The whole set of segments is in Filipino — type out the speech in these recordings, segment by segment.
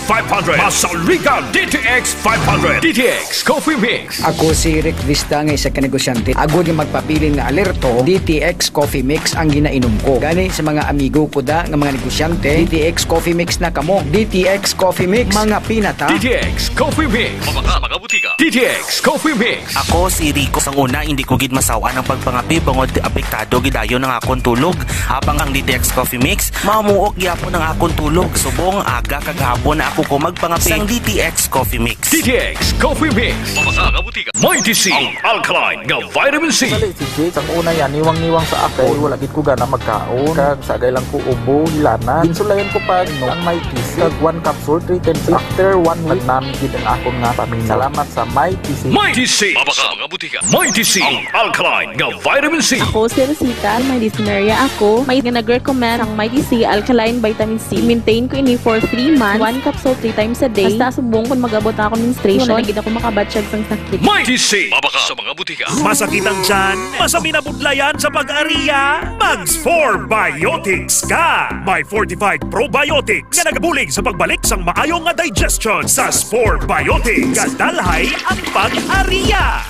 500. Masaligan DTX 500. DTX Coffee Mix. Ako si Rick Vista nga isa ka negosyante. Ako yung magpapiling na alerto, DTX Coffee Mix ang ginainom ko. Gani sa mga amigo ko da nga mga negosyante, DTX Coffee Mix na kamo. DTX Coffee Mix, mga pinata. DTX Coffee Mix. Mga butika. DTX Coffee Mix. Ako si Rico. Sang una, hindi ko gid masawa ng pagpangapi bangod apektado gidayon ng akong tulog. Habang ang DTX Coffee Mix, mamuok gyapon ang akong tulog. Subong aga kagahapon na ako ko magpangapi sang DTX Coffee Mix. DTX Coffee Mix. Mga butika. Mighty C. Ang alkaline nga vitamin C. Dali si Jake, ang una yan, niwang-niwang sa akin. Wala gid ko gana magkaon. Kag sagay lang ko ubo, hilana. Ginsulayan ko pa no ang Mighty C. Kag 1 capsule, 3 times after 1 week namin gid ang akong nga pamilya. Salamat sa Mighty C. Mighty C. Mga butika. Mighty C. Ang alkaline nga vitamin C. Ako si Rosita, may dyspnea ako. May nag-recommend ang Mighty C Alkaline Vitamin C. Maintain ko ini for 3 months. 1 capsule 3 times a day. Basta subong kung mag-abot na ako menstruation, hindi ako makabatsyag sang sakit. Mighty C. Mabaka sa mga butika. Masakit ang tiyan, masami na budlayan sa pag-ariya, Mags 4 Biotics ka! May fortified probiotics na nagabulig sa pagbalik sang maayong nga digestion sa Spore Biotics. Kadalhay ang pag-ariya!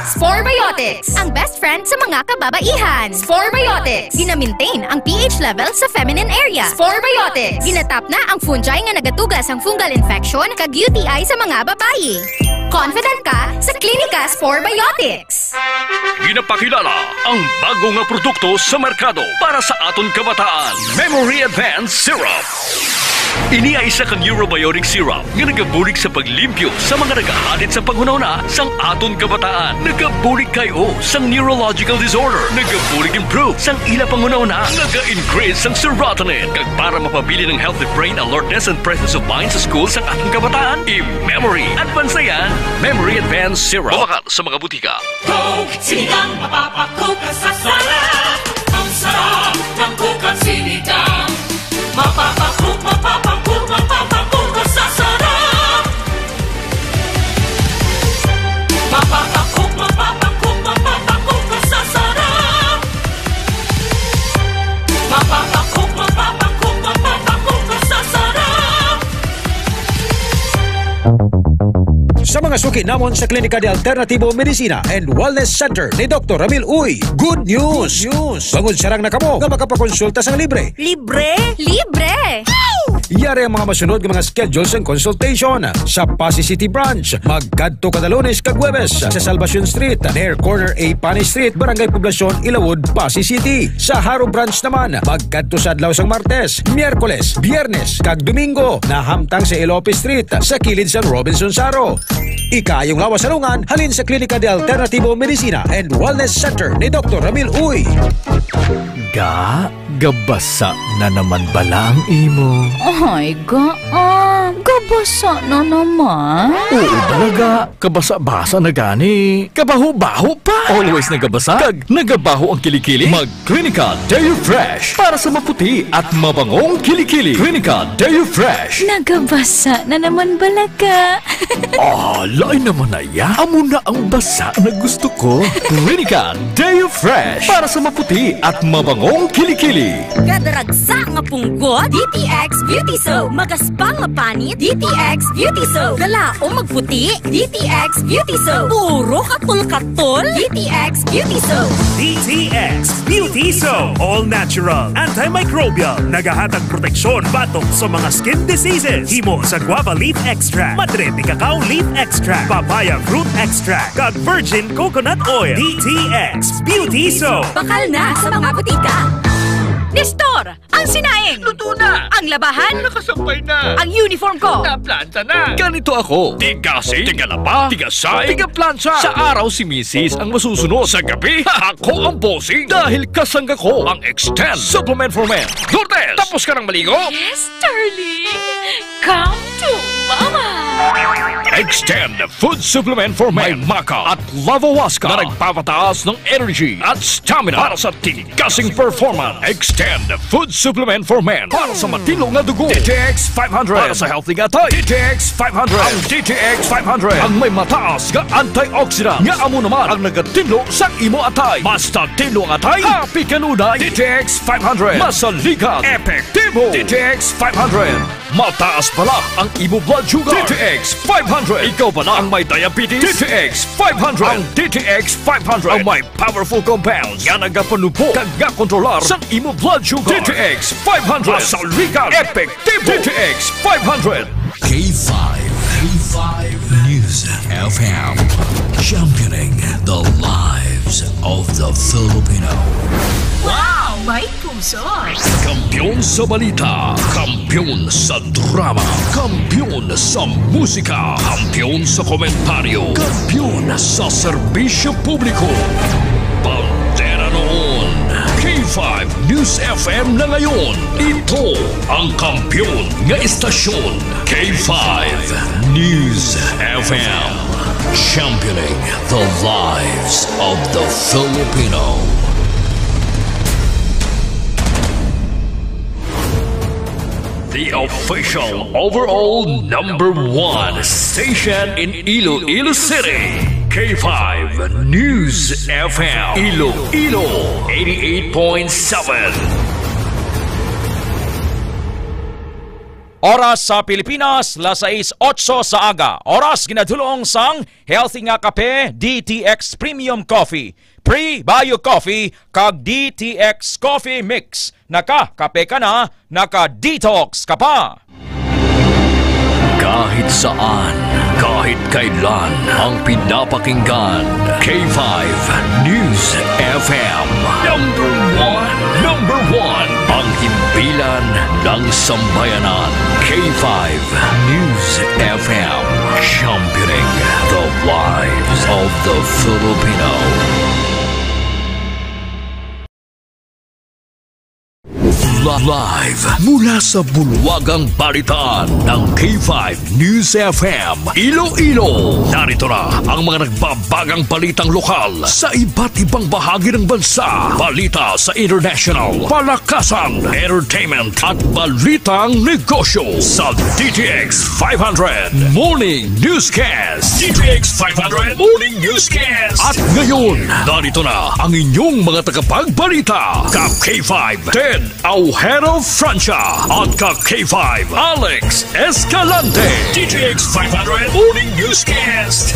Spore Biotics, ang best friend sa mga kababaihan. Spore Biotics, gina-maintain ang pH level sa feminine area. Spore Biotics, ginatap na ang fungi nga nagatugas ang fungal infection kag UTI sa mga babayi. Confident ka sa Klinika Spore Biotics. Ginapakilala ang bago nga produkto sa merkado para sa aton kabataan. Memory Advanced Syrup. Ini ay isa ka neurobiotic syrup nga nagabulig sa paglimpyo sa mga nagahalit sa panghunahuna sang aton kabataan. Nagabulig kayo sang neurological disorder. Nagabulig improve sang ila panghunahuna. Naga-increase sang serotonin. Kag para mapabili ng healthy brain alertness and presence of mind sa school sang aton kabataan. I-Memory Advance na yan. Memory Advanced Syrup. Mabakal sa mga butika. Coke, sinigang, mapapakuka sa sarap. Ang sarap ng Coke at sinigang. Mapapakuk sa sarap. Mapapakuk sa sarap. Mapapakuk sa sarap. Sa mga suki namon sa Klinika de Alternativo Medicina and Wellness Center ni Dr. Ramil Uy, good news! Bangod sarang na kamo nga makapakonsulta sang libre. Libre? Libre! Yari ang mga masunod ng mga schedules and consultation sa Pasay City Branch. Magkadto kada Lunes kag Huwebes sa Salvacion Street, near corner A Pani Street, Barangay Poblacion, Ilawod, Pasay City. Sa Haro Branch naman, magkadto sa adlaw sang Martes, Miyerkules, Biyernes kag Domingo na hamtang sa Elope Street sa kilid sang Robinson Saro. Ikayong lawas salungan halin sa Klinika de Alternativo Medicina and Wellness Center ni Dr. Ramil Uy. Gabasa na naman bala ang imo. Ay, gabasa na naman. Oo talaga, kabasa-basa na gani. Kabaho-baho pa. Always nagabasa, kag nagabaho ang kilikili. Mag-Clinica Deo Fresh para sa maputi at mabangong kilikili. Clinica Deo Fresh. Nagabasa na naman balaga. Lain naman na ya. Amo na ang basa na gusto ko. Clinica Deo Fresh para sa maputi at mabangong kilikili. Kadaragsa nga punggot, DTX Beauty Soap. Magaspang nga panit, DTX Beauty Soap. Galao magputi, DTX Beauty Soap. Puro katol-katol, DTX Beauty Soap. DTX Beauty Soap. All natural, antimicrobial, nagahatag proteksyon batok sa mga skin diseases. Himo sa guava leaf extract, madrete cacao leaf extract, papaya fruit extract, kag virgin coconut oil. DTX Beauty Soap. Bakal na sa mga butika. Nestor, ang sinaing! Luto na! Ang labahan! Nakasampay na! Ang uniform ko! Naplanta na! Ganito ako! Tigasi, tigalaba, tigasay, tigaplansya! Sa araw si Mrs. ang masusunod. Sa gabi, ako ang bossing! Dahil kasangga ko ang Extend Supplement for Men. Lourdes, tapos ka ng maligo? Yes, darling. Come to Mama. Extend Food Supplement for Men. May Maca at Lavawaska na nagpapataas ng energy at stamina para sa tigasing performance. Extend Food Supplement for Men para sa matilong na dugo. DTX 500 para sa healthy gatay. DTX 500. Ang DTX 500 ang may mataas nga antioxidant nga amo naman ang nagatinlo sa imo atay. Basta tinlo ang atay, happy kanunay. DTX 500 masaligat, epektibo. DTX 500 mataas pala ang imo blood sugar. DTX 500 ikaw pala ang may diabetes. DTX 500 ang DTX 500 ang may powerful compounds nga nagapanupo kag nga kontrolar sa imo blood sugar. DTX 500 masaligat, epektibo. DTX 500 K5 News FM, championing the lives of the Filipino. Wow! May puso! Kampiyon sa balita, kampiyon sa drama, kampiyon sa musika, kampiyon sa komentaryo, kampiyon sa serbisyo publiko. Bandera noon, K5 News FM na ngayon. Ito ang kampiyon nga istasyon, K5 News FM, championing the lives of the Filipino. The official overall #1 station in Iloilo City, K5 News FM, Iloilo 88.7. Oras sa Pilipinas, 6:08 sa aga. Oras ginadulong sang healthy nga kape, DTX Premium Coffee, Pre-Bio Coffee, kag DTX Coffee Mix. Naka-kape ka na, naka-detox ka pa. Kahit saan, kahit kailan, ang pinapakinggan, K5 News FM. Number one, ang himpilan ng sambayanan, K5 News FM, championing the lives of the Filipino. Live mula sa bulwagang balitaan ng K5 News FM Iloilo. Narito na ang mga nagbabagang balitang lokal sa iba't ibang bahagi ng bansa. Balita sa international, palakasan, entertainment at balitang negosyo sa DTX 500 Morning Newscast. DTX 500 Morning Newscast. At ngayon, narito na ang inyong mga tagapagbalita. Kap K5 Ted Aujero Francia at ka K5 Alex Escalante. DTX 500 Morning Newscast.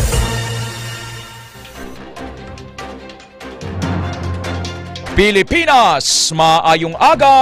Pilipinas, maayong aga!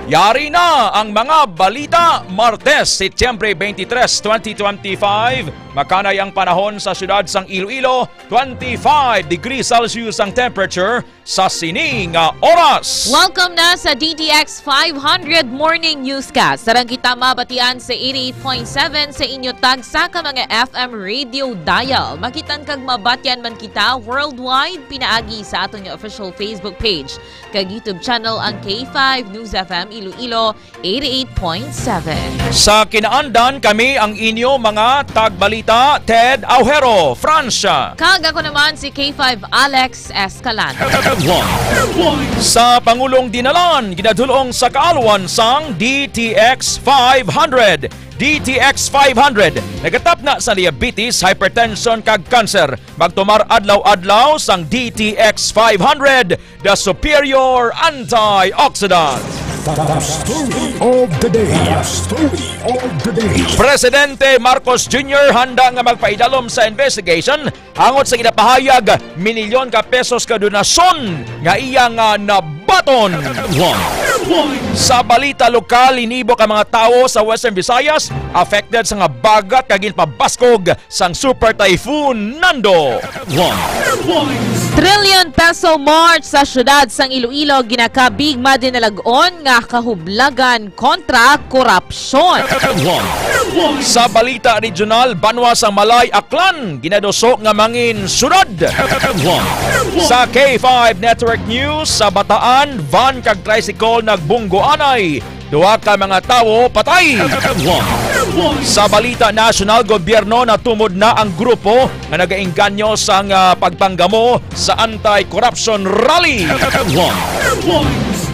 Yari na ang mga balita. Martes, Setyembre 23, 2025. Makanay ang panahon sa siyudad sang Iloilo. 25 degrees Celsius ang temperature sa sining oras. Welcome na sa DTX 500 Morning Newscast. Sarang kita mabatian sa 88.7 sa inyo tag sa ka mga FM radio dial. Makitan kag mabatyan man kita worldwide pinaagi sa aton nga official Facebook page. Kag YouTube channel ang K5 News FM Iloilo 88.7. Sa kinaandan kami ang inyo mga tagbalita Ted Aujero Francia. Kag ako naman si K5 Alex Escalante. Sa Pangulong Dinalan, ginadulong sa kaalwan sang DTX 500. DTX 500 nagatap na sa diabetes, hypertension kag cancer. Magtumar adlaw-adlaw sang DTX 500, the superior antioxidant. The story of the day. The story of the day. Presidente Marcos Jr. handa nga magpaidalom sa investigation hangot sa ginapahayag milyon ka pesos ka donasyon nga iyang nabaton. Sa balita lokal, inibo ka mga tao sa Western Visayas affected sa nga bagat kag pabaskog sang Super Typhoon Nando. Trillion peso march sa syudad sang Iloilo ginakabigma dinalagon nga kahublagan kontra korupsyon. Sa balita regional, banwa sang Malay Aklan ginadoso nga mangin sunod. Sa K5 Network News, sa Bataan, van kag tricycle nagbunggoanay duha ka mga tawo patay. Sa balita national, gobyerno na tumod na ang grupo nga nagaengganyo sa pagpanggamo sa anti-corruption rally.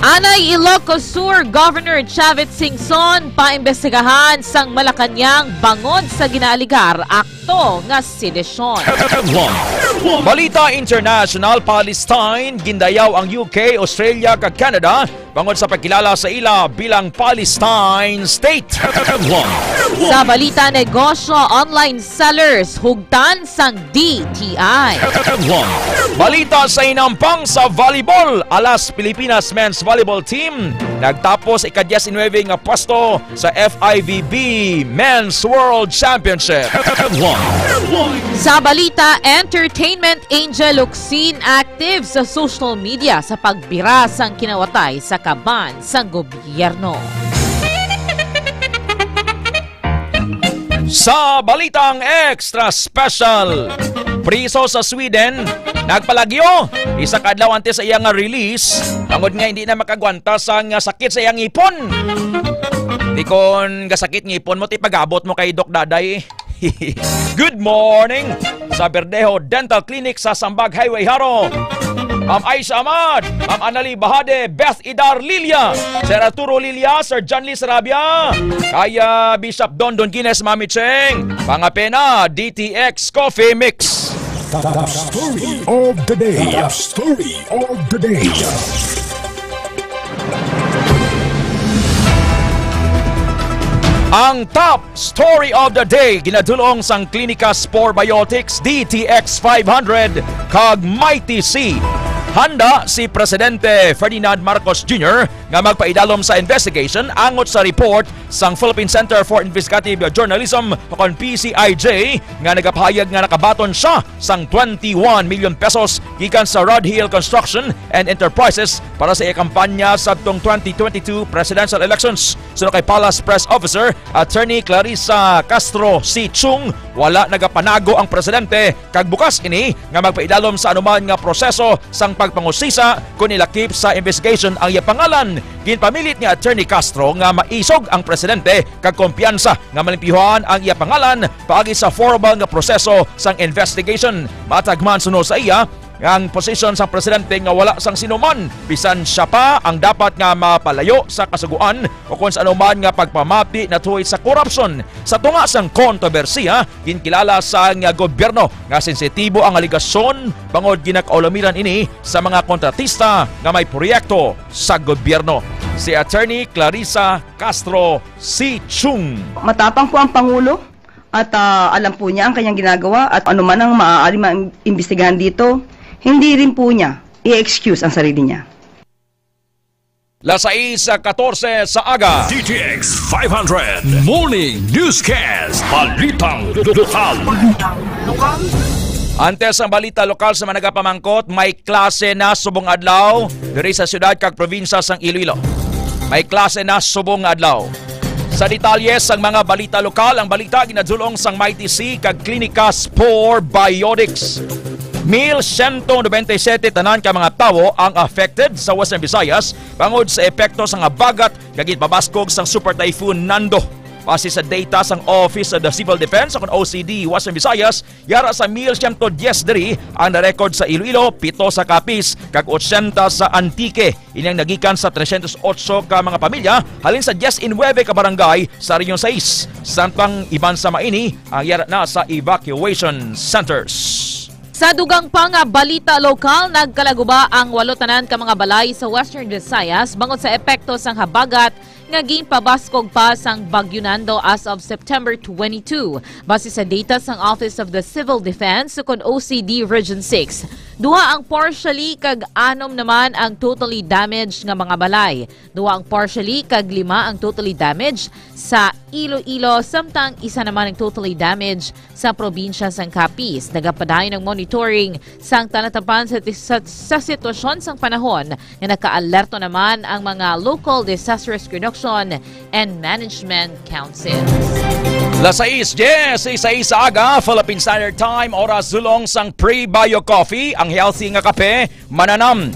Anay Ilocos Sur Governor Chavit Singson paimbestigahan sang Malacañang bangod sa ginaligar akto nga sedisyon. Balita international, Palestine gindayaw ang UK, Australia kag Canada bangod sa pagkilala sa ila bilang Palestine State. Sa balita negosyo, online sellers hugtan sang DTI. Balita sa inampang sa volleyball, Alas Pilipinas Men's Volleyball Team nagtapos ika-19 nga pwesto sa FIVB Men's World Championship. Sa balita, entertainment angel Luxin active sa social media sa pagbira sang kinawatay sa kaban sang gobyerno. Sa balitang extra special, priso sa Sweden nagpalagyo isa ka adlaw antes sa iyang release tungod nga hindi na makagwanta sa sakit sa iyang ngipon. Di kon gasakit ngipon mo ti pagabot mo kay Doc Daday. Good morning sa Verdejo Dental Clinic sa Sambag Highway Haro. Ma'am Aisha Ahmad, Ma'am Anali Bahade, Beth Idar Lilia, Sir Arturo Lilia, Sir John Lee Sarabia, kaya Bishop Don Guinness, Mami Cheng, pangapena DTX Coffee Mix. The story of the day. The story of the day. Ang top story of the day ginadulong sang Klinika Spore Biotics DTX 500 kag Mighty C. Handa si Presidente Ferdinand Marcos Jr. nga magpaidalom sa investigation angot sa report sang Philippine Center for Investigative Journalism o PCIJ nga nagapahayag nga nakabaton siya sang 21 million pesos gikan sa Rod Hill Construction and Enterprises para sa kampanya sa 2022 presidential elections. Sunod kay Palace Press Officer Attorney Clarissa Castro C. Chung, wala nagapanago ang presidente kag bukas ini nga magpaidalom sa anuman nga proseso sang pagpangusisa kung nilakip sa investigation ang iya pangalan. Ginpamilit ni Attorney Castro nga maisog ang presidente kag kumpiyansa nga malimpihuan ang iya pangalan paagi sa formal nga proseso sang investigation. Matagman suno sa iya ang posisyon sa presidente nga wala sang sinuman bisan siya pa ang dapat nga mapalayo sa kasuguan o kung sa anuman nga pagpamapi na tuwid sa korupsyon. Sa tunga sang kontrobersiya, ginkilala sa nga gobyerno nga sensitibo ang aligasyon bangod ginakaulamiran ini sa mga kontratista nga may proyekto sa gobyerno. Si Attorney Clarissa Castro C. Chung. Matapang po ang Pangulo at alam po niya ang kanyang ginagawa at anuman ang maaari maimbestigahan dito, hindi rin po niya i-excuse ang sarili niya. Las 6:14 sa aga. DTX 500 Morning Newscast. Balitang lokal. Antes ang balita lokal sa managapamangkot, may klase na subong adlaw diri sa syudad kag probinsya sang Iloilo. May klase na subong adlaw. Sa detalye sang mga balita lokal, ang balita ginadulong sang Mighty C kag Klinika Spore Biotics. 1,197 tanan ka mga tawo ang affected sa Western Visayas bangod sa epekto sa bagat kag pabaskog sang Super Typhoon Nando. Base sa data sang Office of the Civil Defense o OCD Western Visayas, yara sa 1,110 diri ang na-record sa Iloilo, 7 sa Capiz kag 80 sa Antique. Inyang nagikan sa 308 ka mga pamilya halin sa 19 ka barangay sa Region 6. Samtang iban sa maini ang yara na sa evacuation centers. Sa dugang pang balita lokal, nagkalaguba ang 8 tanan ka mga balay sa Western Visayas bangod sa epekto sang habagat nga ginpabaskog pa sang Bagyo Nando as of September 22. Base sa data sang Office of the Civil Defense kon OCD Region 6. Duha ang partially kag 6 naman ang totally damaged nga mga balay. Duha ang partially kag 5 ang totally damaged sa Iloilo, samtang isa naman ang totally damaged sa probinsya sang Capiz. Nagapadayon ng monitoring sang tanatapan sa sitwasyon sang panahon nga naka-alerto naman ang mga local disaster risk reduction and management councils. Las 6:10 sa aga, Philippine Standard Time, oras zulong sang Pre-Bio Coffee, ang healthy nga kape, mananam.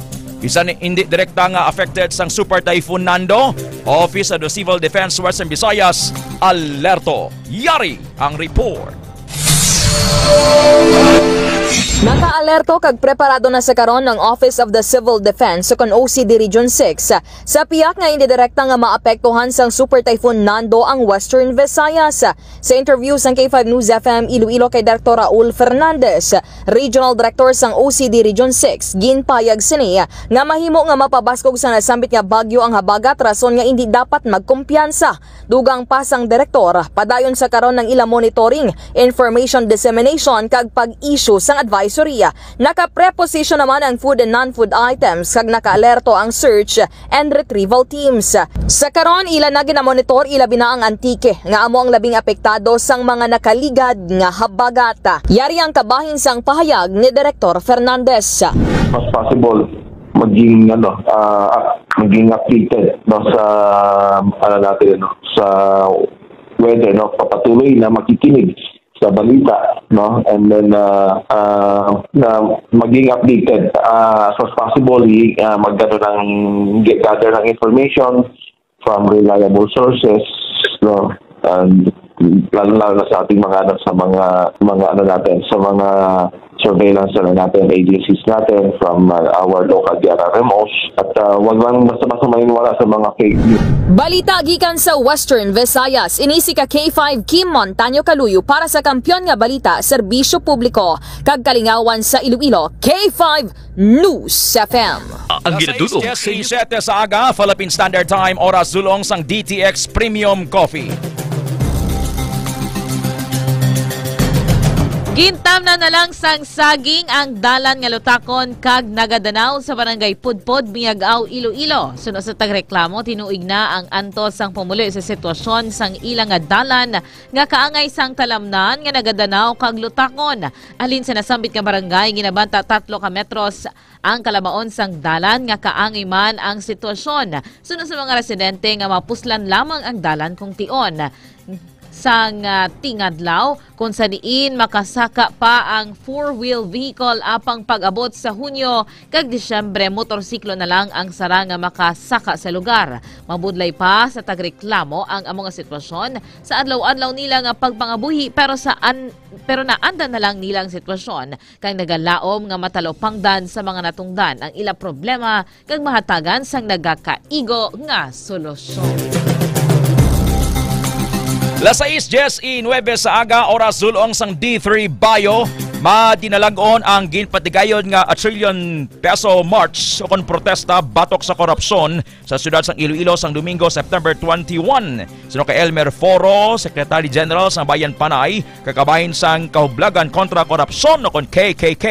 Bisan hindi direkta nga affected sang Super Typhoon Nando, Office of the Civil Defense Western Visayas alerto. Yari ang report. Naka-alerto kag preparado na sa karon ng Office of the Civil Defense sa OCD Region 6 sa piyak nga hindi direkta nga maapektuhan sang Super Typhoon Nando ang Western Visayas. Sa interview sang K5 News FM Iloilo kay Dr. Raul Fernandez, Regional Director sang OCD Region 6, ginpayag sini nga mahimo nga mapabaskog sa nasambit nga bagyo ang habagat rason nga hindi dapat magkumpiyansa. Dugang pasang direktor, padayon sa karon ng ilang monitoring, information dissemination kag pag-issue sang advisory. Naka-preposition naman ang food and non-food items kag naka-alerto ang search and retrieval teams. Sa karon ila na ginamonitor ila bina ang Antique nga amo ang labing apektado sang mga nakaligad nga habagat. Yari ang kabahin sang pahayag ni Director Fernandez. Mas possible maging maging updated sa natin sa weather, papatuloy na makikinig sa balita, and then na maging updated as much as possible, gather ng information from reliable sources, and lalo na sa ating mga surveillance natin, agencies natin from our local DRRMOs, at wag lang basta maniwala sa mga fake news. Balita gikan sa Western Visayas, inisi ka K5 Kim Montaño Kaluyo para sa Kampiyon nga Balita, Serbisyo Publiko, kag Kalingawan sa Iloilo, K5 News FM. Ang ginadulong sa 7 sa aga, Philippine Standard Time, oras dulong sang DTX Premium Coffee. Gintam na lang sang saging ang dalan nga lutakon kag nagadanaw sa barangay Pudpod, Miagaw, Iloilo. Suno sa tagreklamo, tinuig na ang antos sang pumuli sa sitwasyon sang ilang nga dalan nga kaangay sang talamnan nga nagadanaw kag lutakon. Alin sa nasambit nga barangay, ginabanta 3 ka metros ang kalabaon sang dalan nga kaangay man ang sitwasyon. Suno sa mga residente nga mapuslan lamang ang dalan kung tion. Sang tingadlaw kung sa diin makasaka pa ang 4-wheel vehicle apang pag-abot sa Hunyo kag Disyembre motorsiklo na lang ang sara nga makasaka sa lugar. Mabudlay pa sa tagreklamo ang among sitwasyon sa adlaw-adlaw nila nga pagpangabuhi pero naanda na lang nilang sitwasyon kag nagalaom nga matalopangdan sa mga natungdan ang ila problema kag mahatagan sang nagakaigo nga solusyon. Las 6:10 sa aga, oras dulong sang D3 Bayo, madinalagon ang ginpatigayon nga ₱1 trillion march o kon protesta batok sa korupsyon sa siyudad sang Iloilo sang Domingo, September 21. Sino kay Elmer Foro, Secretary General sang Bayan Panay, kakabahin sang kahublagan kontra korupsyon o kon KKK,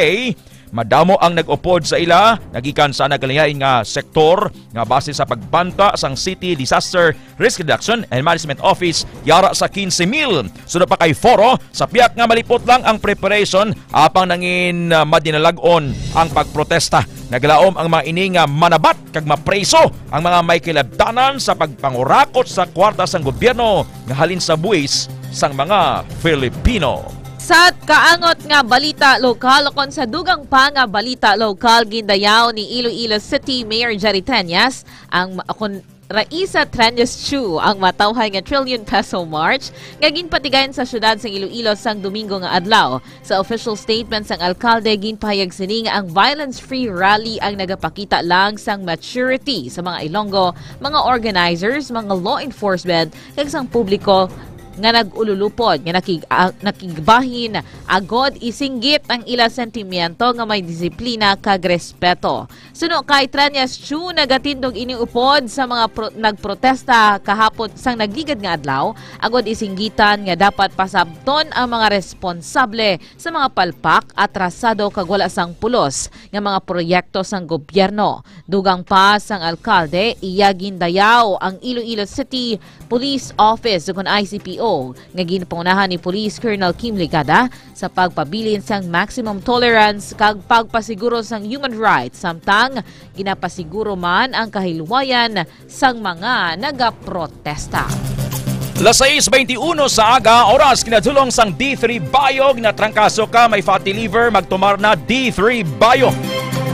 madamo ang nag-upod sa ila, nagikan sa nagkalayain nga sektor nga base sa pagbanta sang City Disaster Risk Reduction and Management Office yara sa 15,000. Sunod pa kay Foro, sa piyak nga malipot lang ang preparation apang nangin madinalagon ang pagprotesta. Naglaom ang mga ini nga manabat kag mapreso ang mga may kilabtanan sa pagpangurakot sa kwarta sang gobyerno nga halin sa buwis sang mga Filipino. Sa kaangot nga balita lokal kon sa dugang pa nga balita lokal, gindayaw ni Iloilo City Mayor Jerry Treñas ang Raisa Treñas Chu ang matawhay nga ₱1 trillion march nga ginpatigayon sa syudad sa Iloilo sang Domingo nga adlaw. Sa official statement sang alkalde, ginpahayag sini nga ang violence-free rally ang nagapakita lang sang maturity sa mga Ilonggo, mga organizers, mga law enforcement kag sang publiko nga nag-ululupod, nga nakigbahin, agod isinggit ang ila sentimiento nga may disiplina kag respeto. Suno kay Treñas Chu, nagatindog iniupod sa mga nagprotesta kahapon sang nagligad nga adlaw, agod isinggitan nga dapat pasabton ang mga responsable sa mga palpak, atrasado kag wala sang pulos nga mga proyekto sang gobyerno. Dugang pa sang alkalde, iya gindayaw ang Iloilo City Police Office ug ICPO nga ginpangunahan ni Police Colonel Kim Ligada sa pagpabilin sang maximum tolerance kag pagpasiguro sang human rights, samtang ginapasiguro man ang kahilwayan sang mga nagaprotesta. Las 6:21 sa aga, oras kinadulong sang D3 Bayo, ginatrangkaso ka may fatty liver, magtumar na D3 Bayo.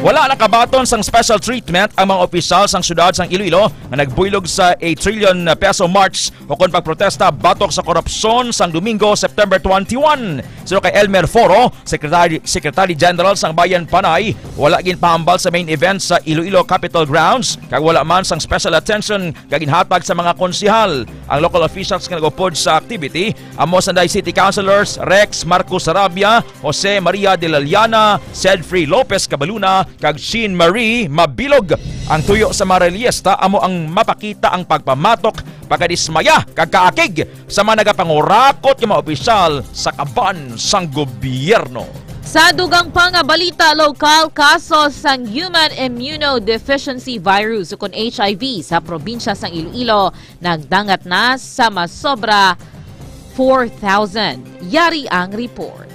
Wala nakabaton sang special treatment ang mga opisyal sang syudad sang Iloilo nga nagbuylog sa 8 trillion peso march o kon pagprotesta batok sa korupsyon sang Domingo, September 21. So kay Elmer Foro, Secretary General sang Bayan Panay, wala gin pahambal sa main event sa Iloilo Capitol Grounds kag wala man sang special attention kag ginhatag sa mga konsihal. Ang local officials nga nagupod sa activity amo Sanday City Councilors Rex Marcos Sarabia, Jose Maria de la Llana, Cedfrey Lopez Cabaluna kag Sheen Marie Mabilog. Ang tuyo sa Mareliesta amo ang mapakita ang pagpamatok, pagkadismaya kag kaakig sa mga nagapangurakot nga mga opisyal sa kaban sang gobyerno. Sa dugang pa nga balita, lokal kaso sang human immunodeficiency virus o kon HIV sa probinsya sang Iloilo nagdangat na sa masobra 4,000. Yari ang report.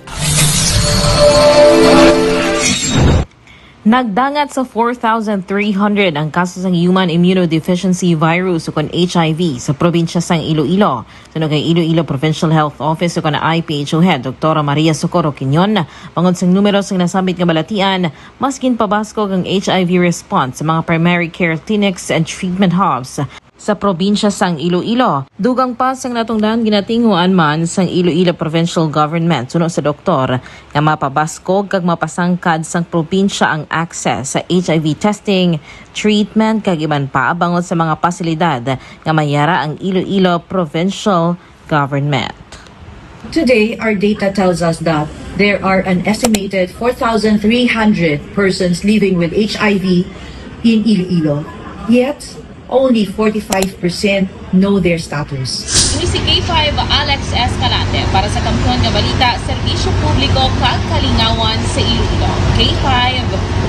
Nagdangat sa 4,300 ang kaso ng human immunodeficiency virus o kon HIV sa probinsya sang Iloilo. Sunog kay Iloilo Provincial Health Office o kon IPHO Head Dr. Maria Socorro Quinyon, bangod sang numero sang nasabit nga balatian, maskin pabasko ang HIV response sa mga primary care clinics and treatment hubs sa probinsya sang Iloilo. Dugang pa sang natungdan ginatinguan man sang Iloilo Provincial Government suno sa doktor nga mapabaskog kag mapasangkad sang probinsya ang access sa HIV testing, treatment kag iban pa bangod sa mga pasilidad nga mayara ang Iloilo Provincial Government. Today, our data tells us that there are an estimated 4,300 persons living with HIV in Iloilo. Yet, only 45% know their status. Ini si K5 Alex Escalante para sa kampuhan nga balita, serbisyo publiko kag kalingawan sa Iloilo. K5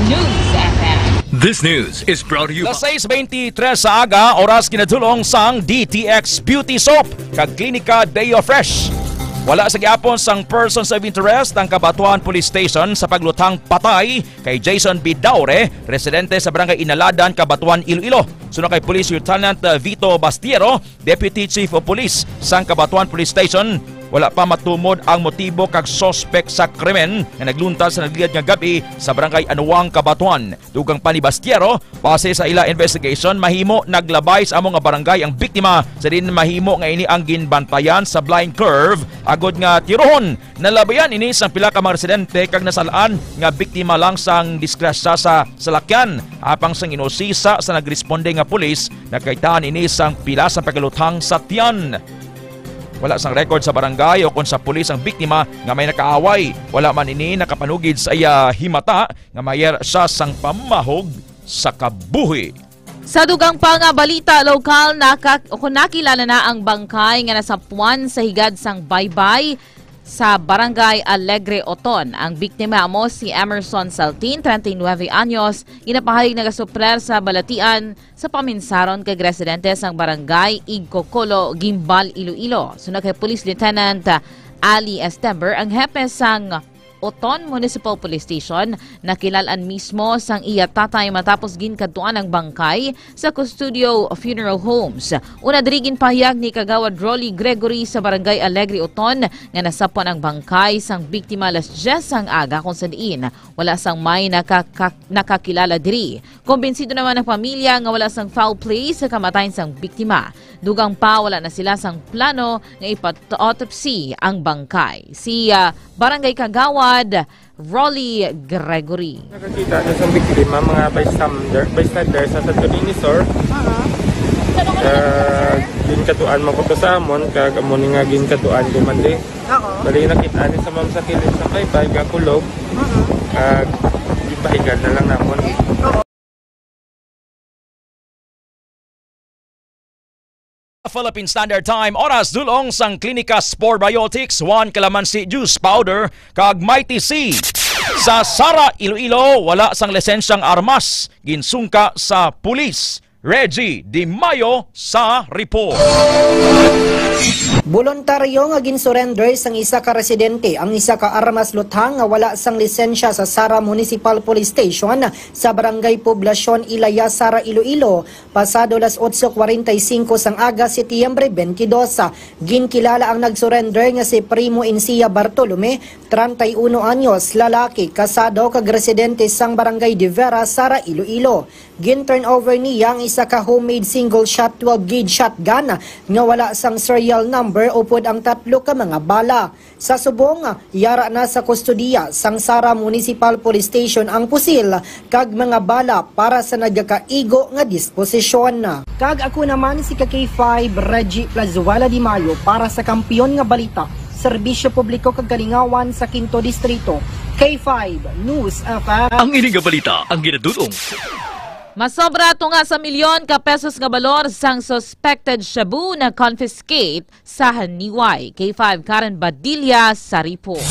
News FM. This news is brought to you. Las 6:23 sa aga, oras kinatulong sang DTX Beauty Soap kag Klinika Deo Fresh. Wala sa giapon sang persons of interest ang Kabatuan Police Station sa paglutang patay kay Jason B. Daure, residente sa Barangay Inaladan, Kabatuan, Iloilo. Sunod kay Police Lieutenant Vito Bastiero, Deputy Chief of Police sang Kabatuan Police Station, wala pa matumod ang motibo kag sospek sa krimen nga nagluntas sa nagliyad nga gabi sa Barangay Anuwang, Kabatuan. Dugang pa ni Bastiero, base sa ila investigation, mahimo naglabay sa among nga barangay ang biktima sa din mahimo nga ini ang ginbantayan sa blind curve agod nga tirohon. Nalabayan ini sang pila ka mga residente kag nasalaan nga biktima lang sang disgrasya sa salakyan apang sang inosisa sa nagresponde nga pulis nagkaitaan ini sang pila sa pagkalutang sa tiyan. Wala sang record sa barangay o kung sa pulis ang biktima nga may nakaaway. Wala man ini nakapanugid sa iya himata nga mayer siya sang pamahog sa kabuhi. Sa dugang pa nga balita, lokal nakilala na ang bangkay nga nasapuan sa higad sang Baybay sa Barangay Alegre Oton. Ang biktima mo si Emerson Saltin, 39 anyos, inapahayag nagasupler sa balatian sa paminsaron kay residente sang Barangay Igkokolo, Gimbal, Iloilo. Sunod kay Police Lieutenant Ali Estember, ang hepe sang Oton Municipal Police Station, nakilalan mismo sang iya tatay matapos ginkaduan ang bangkay sa Custodio Funeral Homes. Una dirigin pahayag ni Kagawad Rolly Gregory sa Barangay Alegre Oton nga nasapon ang bangkay sang biktima alas 10 sang aga kung saan wala sang may nakakilala diri. Kumbinsido naman ang pamilya nga wala sang foul play sa kamatayan sang biktima. Dugang pa wala na sila sang plano nga ipat-autopsy ang bangkay. Si Barangay Kagawad Rolly Gregory. Nakakita na sa biktima mga bystander sa Santorini Sur. Ginkatuan mabuto sa amon kag amon nga ginkatuan dumandi. Bali nakita ni sa ma'am sa kilid sa Baybay gakulog. Kag gipahigan na lang namon. Philippine Standard Time, oras dulong sang Klinika Sporbiotics, 1 Calamansi Juice Powder, kag Mighty C. Sa Sara, Iloilo, wala sang lisensyang armas, ginsungka sa pulis. Reggie Di Mayo sa report. Voluntaryo nga gin-surrender sang isa ka residente ang isa ka armas luthang nga wala sang lisensya sa Sara Municipal Police Station sa Barangay Poblasyon Ilaya, Sara, Iloilo pasado las 8:45 sang aga Setyembre 22. Ginkilala ang nagsurrender nga si Primo Encia Bartolome, 31 anyos, lalaki, kasado kag residente sang Barangay de Vera, Sara, Iloilo. Gin-turn over niya ang isa ka homemade single shot 12-gauge shotgun nga wala sang serial number upod ang 3 ka mga bala. Sa subong, yara na sa kustudiya sang Sara Municipal Police Station ang pusil kag mga bala para sa nagkaigo nga disposisyon. Kag ako naman si K5 Reggie Plazuela Di Mayo para sa Kampiyon nga Balita, Serbisyo Publiko kag Kalingawan sa Quinto Distrito. K5 News FM. Ang ining nga balita ang ginadudong. Masobra to nga sa milyon ka pesos nga balor sang suspected shabu na confiscate sa Haniway. K5 Karen Badilla sa report.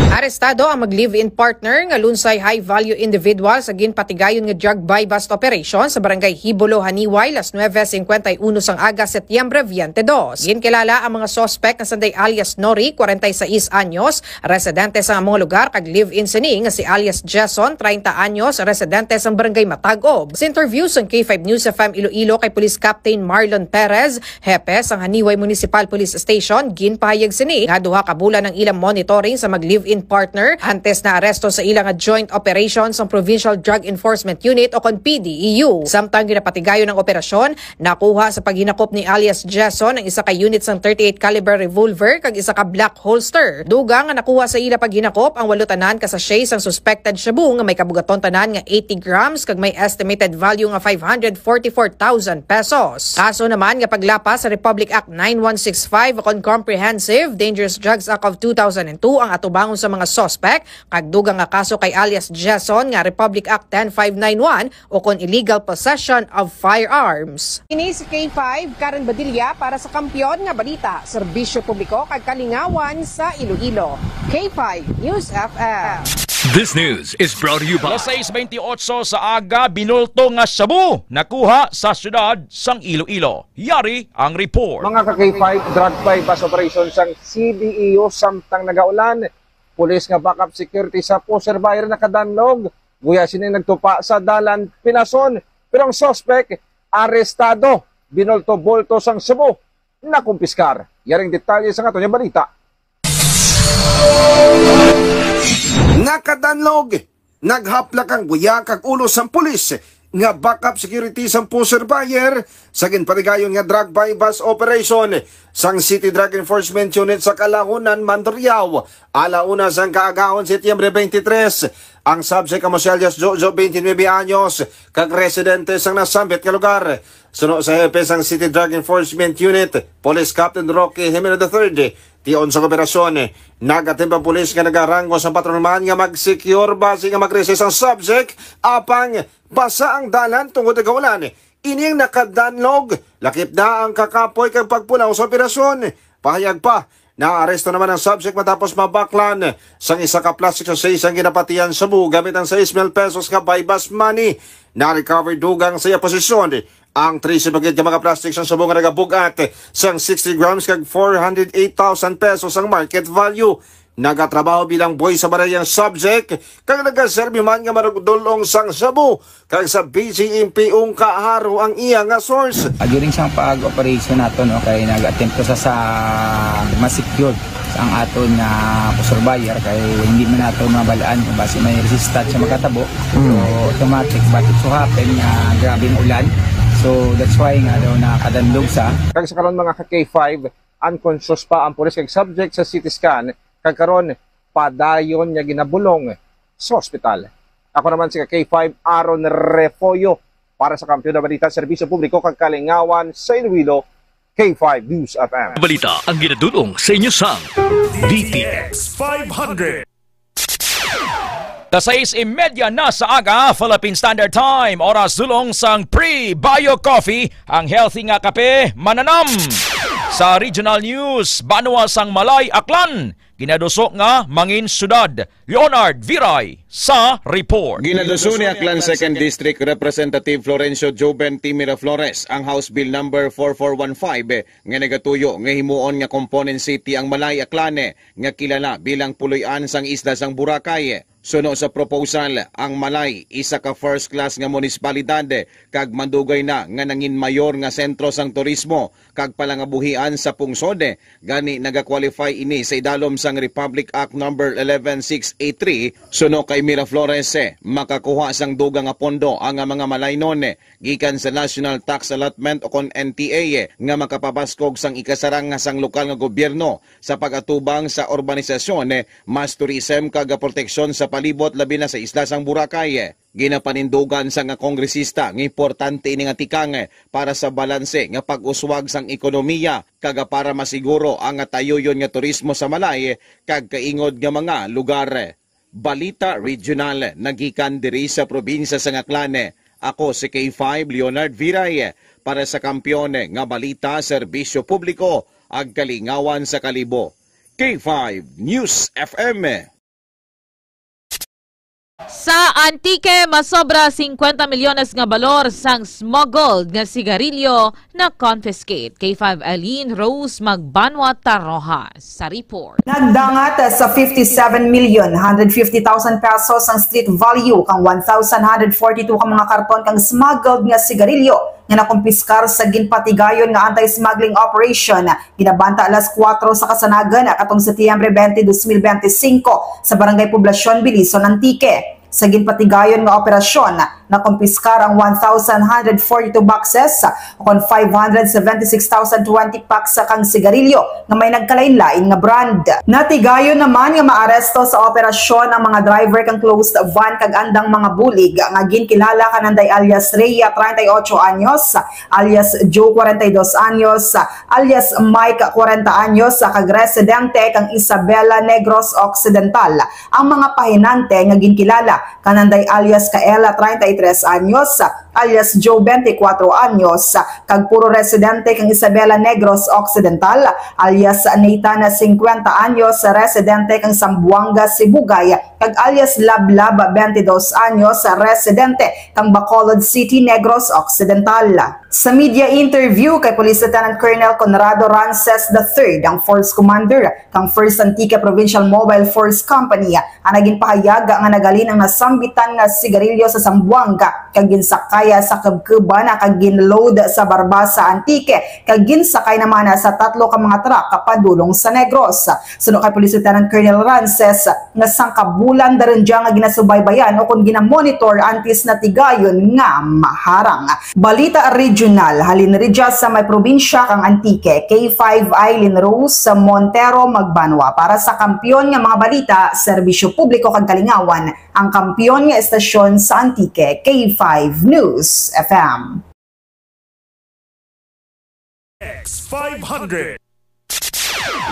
Arestado ang mag-live-in partner nga lunsay high-value individual sa ginpatigayon nga drug buy-bust operation sa Barangay Hibolo, Haniway, las 9:51 sang aga Setyembre 22. Ginkilala ang mga suspect nga sanday alias Nori, 46 anyos, residente sa mga lugar kag live-in sini nga si alias Jason, 30 anyos, residente sa Barangay Matagob. Sa interview sa K5 News FM Iloilo kay Police Captain Marlon Perez, hepe sa Haniway Municipal Police Station, ginpahayag sini nga duha ka bulan ng ilang monitoring sa mag-live-in partner antes na aresto sa ilang joint operations ng Provincial Drug Enforcement Unit o kon PDEU. Samtang ginapatigayon ng operasyon, nakuha sa paghinakop ni alias Jason ang isa ka unit ng 38 caliber revolver kag isa ka black holster. Dugang nga nakuha sa ila paghinakop ang 8 tanan ka sachet ang suspected shabu nga may kabugaton tanan nga 80 grams kag may estimated value nga 544,000 pesos. Kaso naman nga paglapas sa Republic Act 9165 o kon Comprehensive Dangerous Drugs Act of 2002 ang atubangon sa mga suspect kag dugang nga kaso kay alias Jason nga Republic Act 10591 o kon illegal possession of firearms. Ini si K5 Karen Badilla para sa Kampiyon nga Balita, Serbisyo Publiko kag Kalingawan sa Iloilo. K5 News FM. This news is brought to you by 6:28 sa aga, binulto nga shabu nakuha sa syudad sang Iloilo. Yari ang report. Mga ka-K5 drug buy-bust operation sang CDEO samtang nagaulan. Pulis nga backup security sa Poser Bayer nakadanlog. Guya sini nagtupa sa dalan Pinason. Pero ang suspect arestado. Binolto-bolto sang shabu na kumpiskar. Yaring detalye sa ato niya balita. Nakadanlog, naghaplak ang guya kag ulo sang pulis nga backup security sang Poser Bayer sa ginpatigayon nga drug buy-bust operation sang City Drug Enforcement Unit sa Kalahunan, Mandurriao. Alauna sang kaagahon Setyembre 23. Ang subject amo si alias Jojo, 29 anyos, kag residente sang nasambit nga lugar. Suno sa hepe sang City Drug Enforcement Unit, Police Captain Rocky Jimenez III. Tiyon sa operasyon, nagatimba pulis nga nagaranggo sa patronman nga mag-secure base nga mag-resist ang subject apang basa ang dalan tungod sa kaulan. Ining nakadanlog, lakip na ang kakapoy kag pagpulaw sa operasyon. Pahayag pa, naaresto naman ang subject matapos mabaklan sang isa ka plastic sa isang ginapatian sa bu gamit ang 6,000 pesos nga buy-bust money. Na-recover dugang sa iya posisyon. Ang 13 bagay mga plastic sa subong nga nagabugat sang 60 grams kag 408,000 pesos ang market value. Nagatrabaho bilang boy sa barayang subject kag nagaserbi man nga marugdulong sang sabu kag sa BGMP kaharo ang iya nga source. During sang pag-operation nato no kay nag-attempt sa ma-secure ang aton nga Poser Bayer kay hindi man nato mabalaan kung base may resistance sa makatabo. So automatic but it so happen nga grabe ang ulan. So that's why nga daw nakadandog sa. Kag sa karon mga ka-K5, unconscious pa ang pulis kag subject sa CT scan kag karon padayon niya ginabulong sa ospital. Ako naman si K5 Aaron Refoyo para sa Kampiyon na Balita, Serbisyo Publiko kag Kalingawan sa Iloilo. K5 News FM. Balita ang ginadulong sa inyo sang DTX 500. Tasais imedya na sa aga, Philippine Standard Time. Oras dulong sang pre-bio coffee, ang healthy nga kape, mananam. Sa regional news, Banwa sang Malay Aklan, ginadusok nga mangin syudad. Leonard Viray sa report. Ginaduso ni Aklan 2nd District Representative Florencio Joven T. Miraflores ang House Bill number 4415 nga nagatuyo nga himuon nga component city ang Malay Aklan nga kilala bilang puloy-an sang isla sang Boracay. Suno sa proposal, ang Malay isa ka first class nga munisipalidad kag mandugay na nga nangin mayor nga sentro sang turismo kag palangabuhian sa pungsod. Gani nagakwalify ini sa idalom sang Republic Act number 11683. Suno kay Miraflores makakuha sang duga nga pondo ang mga Malaynon gikan sa National Tax Allotment o kon NTA nga makapabaskog sang ikasarang nga sang lokal nga gobyerno sa pagatubang sa urbanisasyon, mas tourism kag proteksyon sa palibot labi na sa isla sang Boracay. Ginapanindugan sa nga kongresista nga importante ini nga tikang para sa balanse nga pag-uswag sang ekonomiya kag para masiguro ang tayuyon nga turismo sa Malay kag kaingod nga mga lugar. Balita Regional nagikan diri sa probinsya sa Aklan. Ako si K5 Leonard Viray para sa kampiyon nga balita serbisyo publiko ag kalingawan sa kalibo. K5 News FM. Sa Antique, masobra 50 milyones nga balor sang smuggled nga sigarilyo na confiscate. K5 Aline Rose Magbanwa Tarojas sa report. Nagdangat sa 57,150,000 pesos ang street value kang 1,142 ka mga karton kang smuggled nga sigarilyo nga nakumpiskar sa ginpatigayon nga anti-smuggling operation. Ginabanta alas 4 sa Kasanagan katong Setyembre 20, 2025 sa Barangay Poblasyon, Bilison, Antique. Sa ginpatigayon nga operasyon, nakumpiskar ang 1,142 boxes o 576,020 packs sa kang sigarilyo nga may nagkalain-lain nga brand. Natigayon naman nga maaresto sa operasyon ang mga driver kang closed van kag andang mga bulig nga ginkilala kananday alias Rhea 38 anyos, alias Joe 42 anyos, alias Mike 40 anyos kag residente kang Isabela Negros Occidental. Ang mga pahinante nga ginkilala kananday alias Kaela 33 anyos, alias Joe 24 anyos, kag puro residente kang Isabela Negros Occidental, alias Nathan 50 anyos, residente kang Sambuanga, Sibugay, kag alias Lablab 22 anyos, residente kang Bacolod City, Negros Occidental. Sa media interview kay Police Lieutenant Colonel Conrado Rances III, ang Force Commander kang 1st Antique Provincial Mobile Force Company, ang naging pahayag nga nagalin ang nasambitan na sigarilyo sa Sambuanga kag ginsakaya sa Kabkuban kag ginload sa Barbasa, Antique kag ginsakay naman sa 3 ka mga truck padulong sa Negros. Suno kay Police Lieutenant Colonel Rances nga sangkabulan daron nga ginasubaybayan o kung ginamonitor antes na tigayon nga maharang. Balita Regional, halin ridya sa may probinsya kang Antique. K5 Eileen Rose sa Montero Magbanwa para sa kampiyon nga mga balita, serbisyo publiko kag kalingawan, ang kampiyon nga estasyon sa Antique, K5 News FM. X500.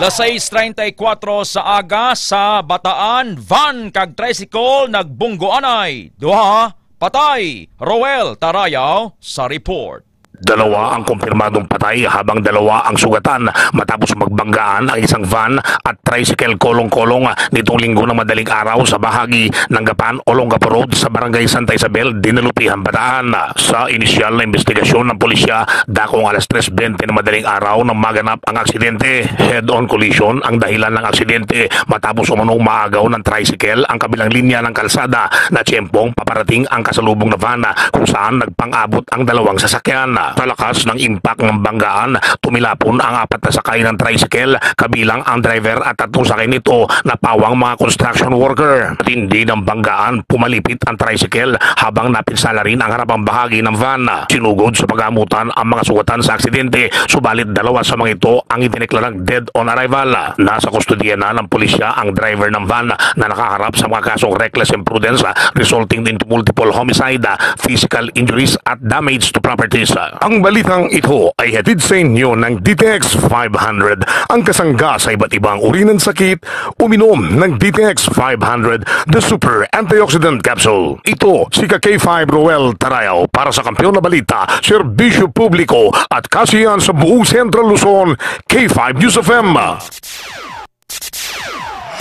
Las 6:34 sa aga sa Bataan, van kag tricycle nagbunggoanay. Duha patay. Roel Tarayaw sa report. Dalawa ang kumpirmadong patay habang dalawa ang sugatan matapos magbanggaan ang isang van at tricycle kolong-kolong nitong linggo ng madaling araw sa bahagi ng Gapan Olongapo Road sa Barangay Santa Isabel, Dinalutihan, Bataan. Sa inisyal na investigasyon ng pulisya, dakong alas 3:20 ng madaling araw nang maganap ang aksidente. Head-on collision ang dahilan ng aksidente matapos umunong maagaw ng tricycle ang kabilang linya ng kalsada na tiyempong paparating ang kasalubong na van kung saan nagpang-abot ang dalawang sasakyan. Sa lakas ng impact ng banggaan, tumilapon ang 4 na sakay ng tricycle, kabilang ang driver at 3 sakay nito na pawang mga construction worker. Matindi ng banggaan, pumalipit ang tricycle habang napinsala rin ang harapang bahagi ng van. Sinugod sa pag-amutan ang mga sugatan sa aksidente, subalit 2 sa mga ito ang itineklarang dead on arrival. Nasa kustodiya na ng pulisya ang driver ng van na nakaharap sa mga kasong reckless imprudence resulting into multiple homicide, physical injuries at damage to properties. Ang balitang ito ay hatid sa inyo ng DTX 500. Ang kasangga sa iba't ibang uri ng sakit, uminom ng DTX 500, the Super Antioxidant Capsule. Ito si K5 Roel Tarayaw para sa Kampeon na Balita, Serbisyo Publiko at Kasiyahan sa buong Central Luzon, K5 News FM.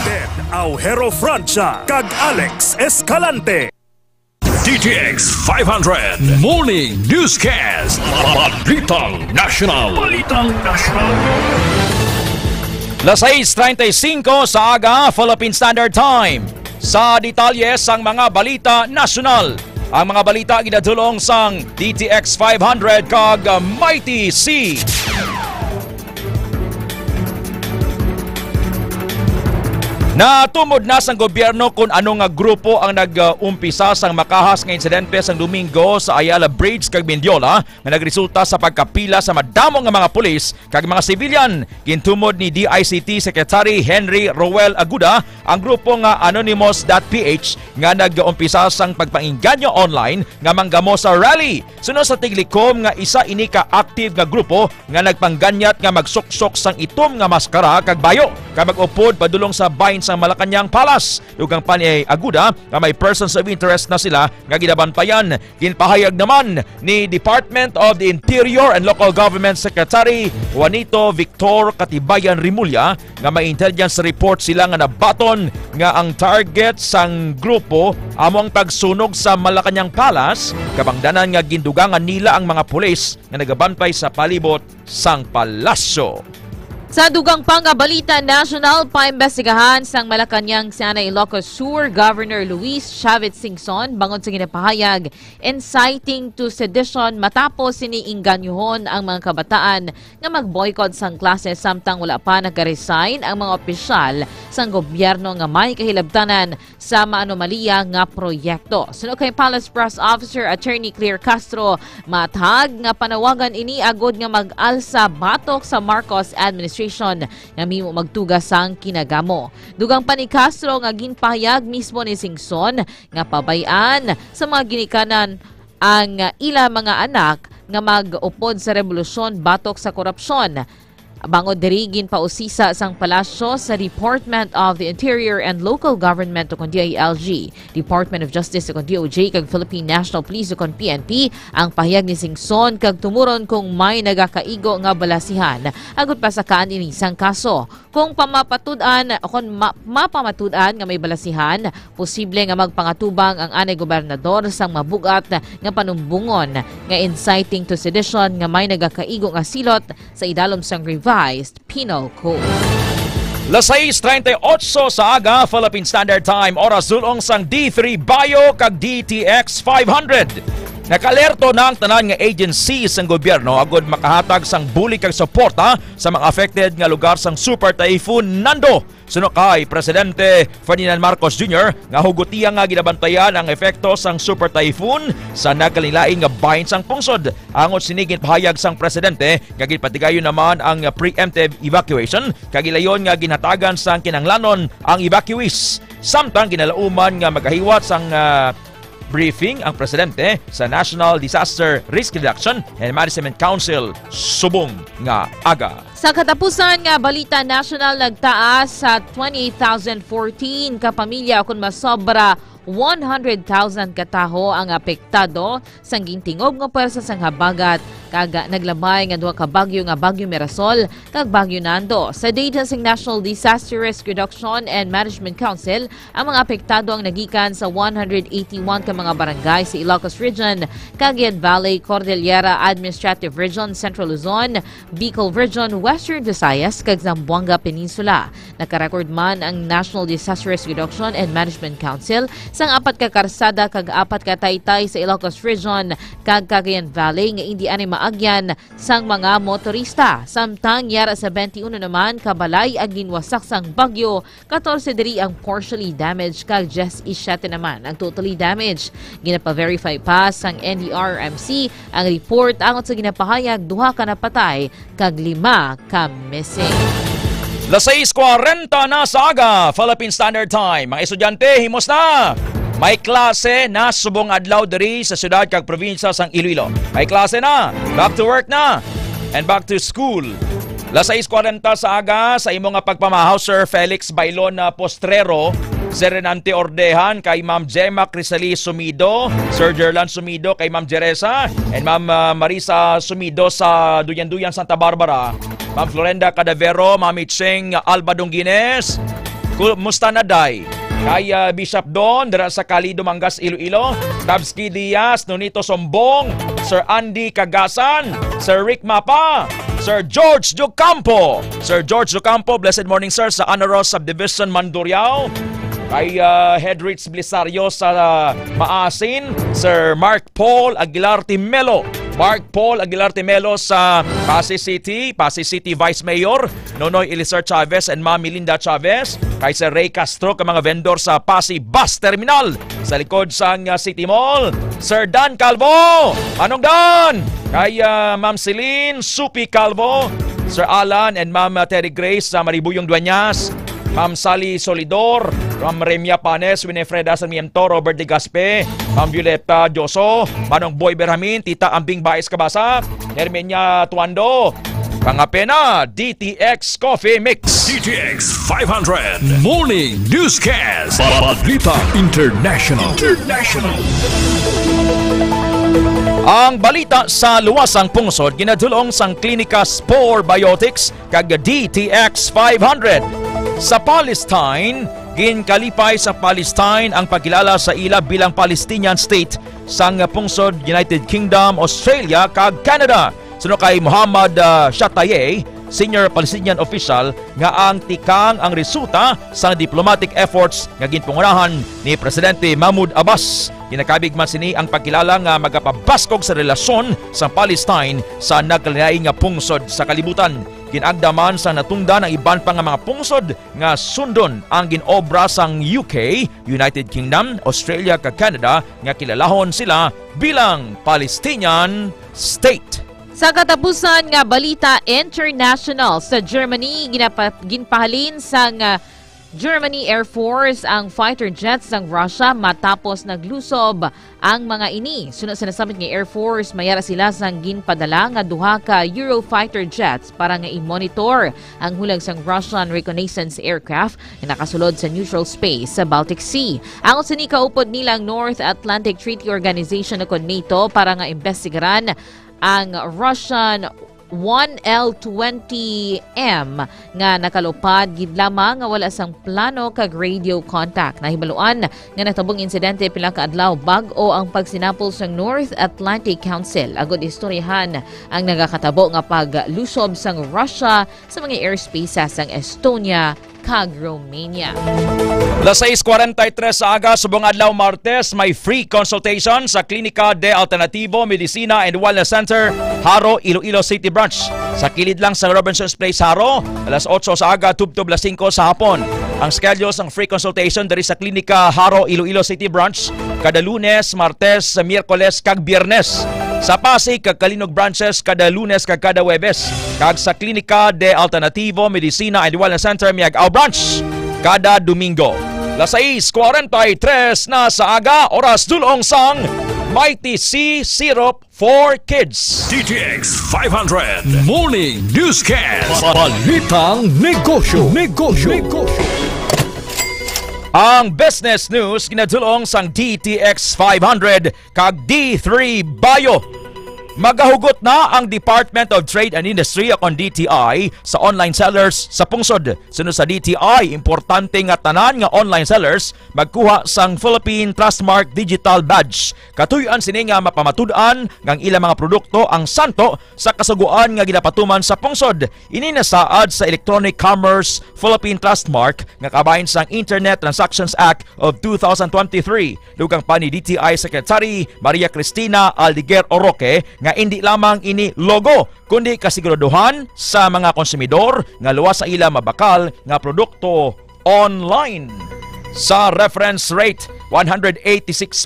Ben Aujero Francia kag Alex Escalante. DTX 500 Morning Newscast. Balitang National. Las 6:35 sa aga, Philippine Standard Time. Sa detalye sang mga balita nasyonal. Ang mga balita ginadulong sang DTX 500 kag Mighty C. Natumod na sang gobyerno kung ano nga grupo ang nag-umpisa sang makahas nga insidente sang Domingo sa Ayala Bridge kag Mendiola nga nagresulta sa pagkapila sa madamo nga mga pulis kag mga civilian. Gintumod ni DICT Secretary Henry Roel Aguda ang grupo nga Anonymous.ph nga nag-umpisa sang pagpainganyo online nga manggamo sa rally. Sunod sa tiglikom nga isa ini ka active nga grupo nga nagpangganyat nga magsuksok sang itom nga maskara kag bayo kag mag-upod padulong sa bahin sa Malacañang Palace. Dugang pa ni Aguda nga may persons of interest na sila nga ginabantayan. Ginpahayag naman ni Department of the Interior and Local Government Secretary Juanito Victor Katibayan Rimulya nga may intelligence report sila nga nabaton nga ang target sang grupo amo ang pagsunog sa Malacañang Palace kabangdanan nga gindugangan nila ang mga pulis nga nagabantay sa palibot sang palasyo. Sa dugang pang balita national, paimbestigahan sang Malacañang Sana Ilocos Sur Governor Luis Chavez Singson bangod sa ginapahayag inciting to sedition matapos siniinganyohon ang mga kabataan nga mag-boycott sang klase samtang wala pa nag-resign ang mga opisyal sang gobyerno nga may kahilabtanan sa maanomaliya nga proyekto. Sunod kay Palace Press Officer Attorney Claire Castro, matag nga panawagan ini agod nga mag-alsa batok sa Marcos administration nga mimo magtugas sang kinagamo. Dugang pa ni Castro nga ginpahayag mismo ni Singson nga pabayan sa mga ginikanan ang ila mga anak nga mag-upod sa revolusyon batok sa korupsyon. Bangod diri ginpausisa sang palasyo sa Department of the Interior and Local Government o DILG, Department of Justice o DOJ kag Philippine National Police o PNP ang pahayag ni Singson kag tumuron kung may nagakaigo nga balasihan agud pa sa kaan ini sang kaso. Kung pamapatudan o kung mapamatudan nga may balasihan, posible nga magpangatubang ang anay gobernador sang mabugat nga panumbungon nga inciting to sedition nga may nagakaigo nga silot sa idalom sang revised penal code. Las 6:38 sa aga, Philippine Standard Time, oras dulong sang D3 Bio kag DTX 500. Nakalerto na ang tanan nga agencies ng gobyerno agod makahatag sang bulig kag suporta sa mga affected nga lugar sang Super Typhoon Nando. Suno kay Presidente Ferdinand Marcos Jr. nga hugutiya nga ginabantayan ang epekto sang Super Typhoon sa nagkalilaing nga bahin sang pungsod. Angot sinigin pahayag sang Presidente nga ginpatigayon naman ang preemptive evacuation kag ilayon nga ginhatagan sang kinanglanon ang evacuees. Samtang ginalauman nga magahiwat sang briefing ang Presidente sa National Disaster Risk Reduction and Management Council subong nga aga. Sa katapusan nga balita national, nagtaas sa 28,014 ka pamilya kung masobra 100,000 kataho ang apektado sang gintingog nga pwersa sang habagat kag naglamay nga duha ka bagyo nga Bagyo Mirasol kag Bagyo Nando. Sa data sang National Disaster Risk Reduction and Management Council, ang mga apektado ang nagikan sa 181 ka mga barangay sa Ilocos Region, Cagayan Valley, Cordillera Administrative Region, Central Luzon, Bicol Region, Western Visayas kag Zamboanga Peninsula. Nakarecord man ang National Disaster Risk Reduction and Management Council sang 4 ka karsada kag 4 ka taytay sa Ilocos Region kag Cagayan Valley nga hindi ani maagyan sang mga motorista. Samtang yara sa 21 naman kabalay ang ginwasak sang bagyo, 14 diri ang partially damaged kag 17 naman ang totally damaged. Ginapa-verify pa sang NDRMC ang report angot sa ginapahayag duha ka napatay kag 5 ka missing. Las 6:40 na sa aga, Philippine Standard Time. Mga estudyante, himos na! May klase na subong adlaw diri sa syudad kag probinsya sang Iloilo. May klase na, back to work na, and back to school. 6:40 sa aga sa imo nga pagpamahaw, Sir Felix Bailon Postrero, Sir Renante Ordehan, kay Ma'am Gemma Crisali Sumido, Sir Jerlan Sumido, kay Ma'am Jeresa, and Ma'am Marisa Sumido sa Duyan-Duyan, Santa Barbara, Ma'am Florenda Cadavero, Ma'am Icheng Alba Dongines, musta na day? Kay Bishop Don, dira sa Cali, Dumangas, Iloilo, Tabsky Diaz, Nonito Sombong, Sir Andy Cagasan, Sir Rick Mapa, Sir George Ducampo. Sir George Ducampo, blessed morning sir sa Anaros Subdivision, Mandurriao. Kay Hedrich Blisario sa Maasin, Sir Mark Paul Aguilar Timelo. Mark Paul Aguilar Timelo sa Pasay City Vice Mayor, Nonoy Elizer Chavez and Ma'am Melinda Chavez. Kay Sir Ray Castro, ka mga vendor sa Pasay Bus Terminal sa likod sang City Mall. Sir Dan Calvo, anong Dan? Kay Ma'am Celine Supi Calvo, Sir Alan and Ma'am Terry Grace sa Maribuyong Dueñas, Ma'am Sally Solidor, Ma'am Remia Panes, Winifreda Sarmiento, Robert De Gaspe, Ma'am Violeta Dioso, Manong Boy Berhamin, Tita Ambing Baez Kabasa, Hermenia Tuando, Pangapena, DTX Coffee Mix. DTX 500 Morning Newscast. Balita International. Ang balita sa luwasang pungsod ginadulong sang Klinika Spore Biotics kag DTX 500. Sa Palestine, ginkalipay sa Palestine ang pagkilala sa ila bilang Palestinian State sang pungsod United Kingdom, Australia kag Canada. Suno kay Muhammad Shataye, senior Palestinian official, nga ang tikang ang resulta sa diplomatic efforts nga ginpungunahan ni Presidente Mahmoud Abbas. Ginakabig man sini ang pagkilala nga magapabaskog sa relasyon sa Palestine sa nagkalain nga pungsod sa kalibutan. Ginagdaman sa natungdan ang iban pa nga mga pungsod nga sundon ang ginobra sang UK, United Kingdom, Australia kag Canada nga kilalahon sila bilang Palestinian State. Sa katapusan nga balita international, sa Germany, ginpahalin sang Germany Air Force ang fighter jets ng Russia matapos naglusob ang mga ini. Sunod sa nasabit ng Air Force, mayara sila sang ginpadala nga duha ka Eurofighter jets para nga i-monitor ang hulag sang Russian reconnaissance aircraft na nakasulod sa neutral space sa Baltic Sea. Ang sini kaupod nilang North Atlantic Treaty Organization o NATO para nga investigaran ang Russian 1L-20M nga nakalupad gid lamang nga wala sang plano kag radio contact. Nahibaluan nga natabong insidente pila ka adlaw bag-o ang pagsinapol sang North Atlantic Council. Agod istoryahan ang nagakatabo nga paglusob sang Russia sa mga airspace sang Estonia kag Romania. 6:43 sa aga subong adlaw Martes, may free consultation sa Klinika de Alternativo Medicina and Wellness Center, Haro, Iloilo City Branch. Sa kilid lang sa Robinson's Place, Haro, 8:00 sa aga tubtob 5:00 sa hapon. Ang schedule sang free consultation diri sa Klinika Haro, Iloilo City Branch kada Lunes, Martes, Miyerkules kag Biyernes. Sa Pasig kag Kalinog branches kada Lunes kag kada Huwebes. Kag sa Klinika de Alternativo Medicina and Wellness Center Miag-Ao Branch kada Domingo. 6:43 na sa aga, oras dulong sang Mighty C Syrup for Kids. DTX 500 Morning Newscast. Balitang Negosyo. Ang business news ginadulong sang DTX 500 kag D3 Bio. Magahugot na ang Department of Trade and Industry akong DTI sa online sellers sa pungsod. Sunod sa DTI, importante nga tanan nga online sellers magkuha sang Philippine Trustmark Digital Badge. Katuyan sini nga mapamatud-an ngang ilang mga produkto ang santo sa kasuguan nga ginapatuman sa pungsod. Ini nasaad sa Electronic Commerce Philippine Trustmark nga kabahin sang Internet Transactions Act of 2023. Dugang pa ni DTI Secretary Maria Cristina Aldeguer Oroque nga hindi lamang ini logo kundi kasiguraduhan sa mga konsumidor nga luwas sa ila mabakal nga produkto online. Sa reference rate 186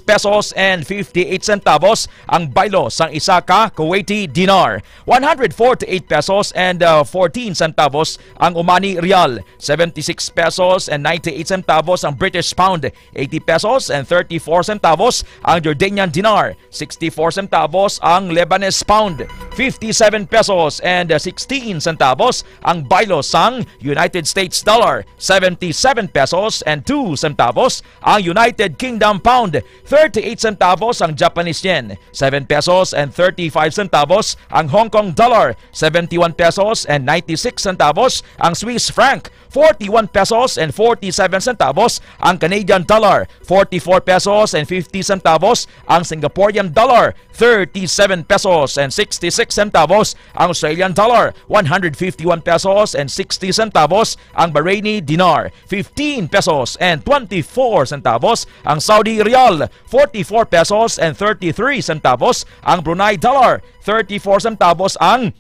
pesos and 58 centavos ang baylo sang isa ka Kuwaiti dinar. 148 pesos and 14 centavos ang Omani Rial. 76 pesos and 98 centavos ang British Pound. 80 pesos and 34 centavos ang Jordanian dinar. 64 centavos ang Lebanese Pound. 57 pesos and 16 centavos ang baylo sang United States dollar. 77 pesos and 2 centavos ang United Kingdom Pound. 38 centavos ang Japanese yen. 7 pesos and 35 centavos ang Hong Kong dollar. 71 pesos and 96 centavos ang Swiss franc. 41 pesos and 47 centavos ang Canadian dollar. 44 pesos and 50 centavos ang Singaporean dollar. 37 pesos and 66 centavos ang Australian dollar. 151 pesos and 60 centavos ang Bahraini dinar. 15 pesos and 24 centavos ang Saudi Riyal. 44 pesos and 33 centavos ang Brunei dollar. 34 centavos ang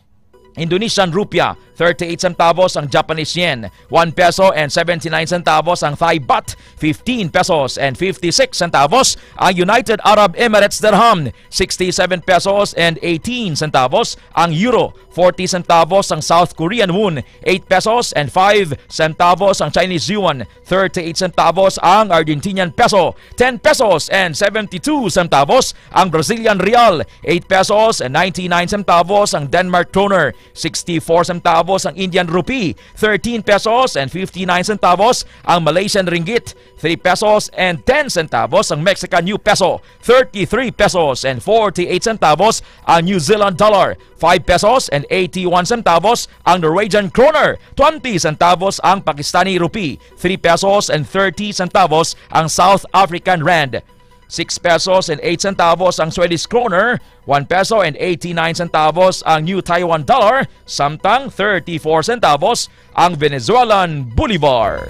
Indonesian rupiah. 38 centavos ang Japanese yen. 1 peso and 79 centavos ang Thai baht. 15 pesos and 56 centavos ang United Arab Emirates dirham. 67 pesos and 18 centavos ang euro. 40 centavos ang South Korean won. 8 pesos and 5 centavos ang Chinese yuan. 38 centavos ang Argentinian peso. 10 pesos and 72 centavos ang Brazilian real. 8 pesos and 99 centavos ang Denmark kroner. 64 centavos ang Indian rupee. 13 pesos and 59 centavos ang Malaysian ringgit. 3 pesos and 10 centavos ang Mexican new peso. 33 pesos and 48 centavos ang New Zealand dollar. 5 pesos and 81 centavos ang Norwegian kroner. 20 centavos ang Pakistani rupee. 3 pesos and 30 centavos ang South African rand. 6 pesos and 8 centavos ang Swedish kroner, 1 peso and 89 centavos ang New Taiwan dollar, samtang 34 centavos ang Venezuelan bolivar.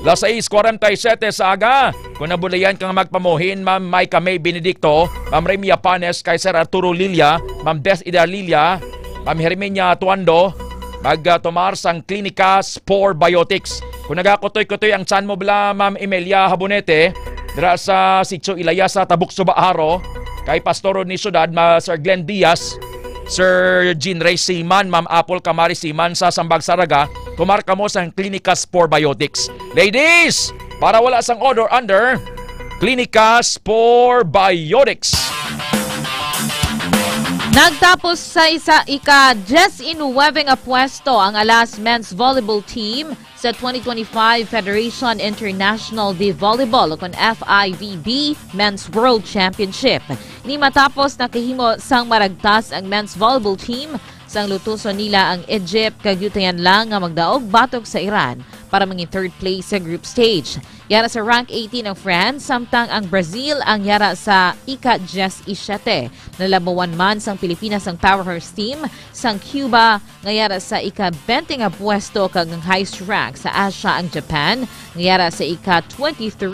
Las 6:47 sa aga, kung nabulayan kang magpamuhin, Ma'am Maika May Benedicto, Ma'am Remy Apanes, kay Sir Arturo Lilia, Ma'am Des Ida Lilia, Ma'am Herminia Tuando, magtumar sang Klinika Spore Biotics. Kung nagakutoy-kutoy ang tiyan mo bala, Ma'am Emilia Habonete, dira sa Sitio Ilaya sa Tabuk Subaharo, kay Pastoro ni Sudad, Sir Glenn Diaz, Sir Jean Ray Siman, Ma'am Apple Camari Siman sa Sambag Saraga, tumarka mo sa Klinika Spore Biotics. Ladies, para wala sang order under, Klinika Spore Biotics. Nagtapos sa ika-19 pwesto ang Alas Men's Volleyball Team sa 2025 Federation International de Volleyball o FIVB Men's World Championship. Ni matapos nakahimo sang maragtas ang Men's Volleyball Team sang lutuson nila ang Egypt, kagyutayan lang nga magdaog batok sa Iran para maging third place sa group stage. Yara sa rank 18 ang France, samtang ang Brazil ang yara sa ika-17. Nalabawan man sang Pilipinas ang powerhouse team, sang Cuba nga yara sa ika-20 nga pwesto kag ang highest rank sa Asia ang Japan, nga yara sa ika-23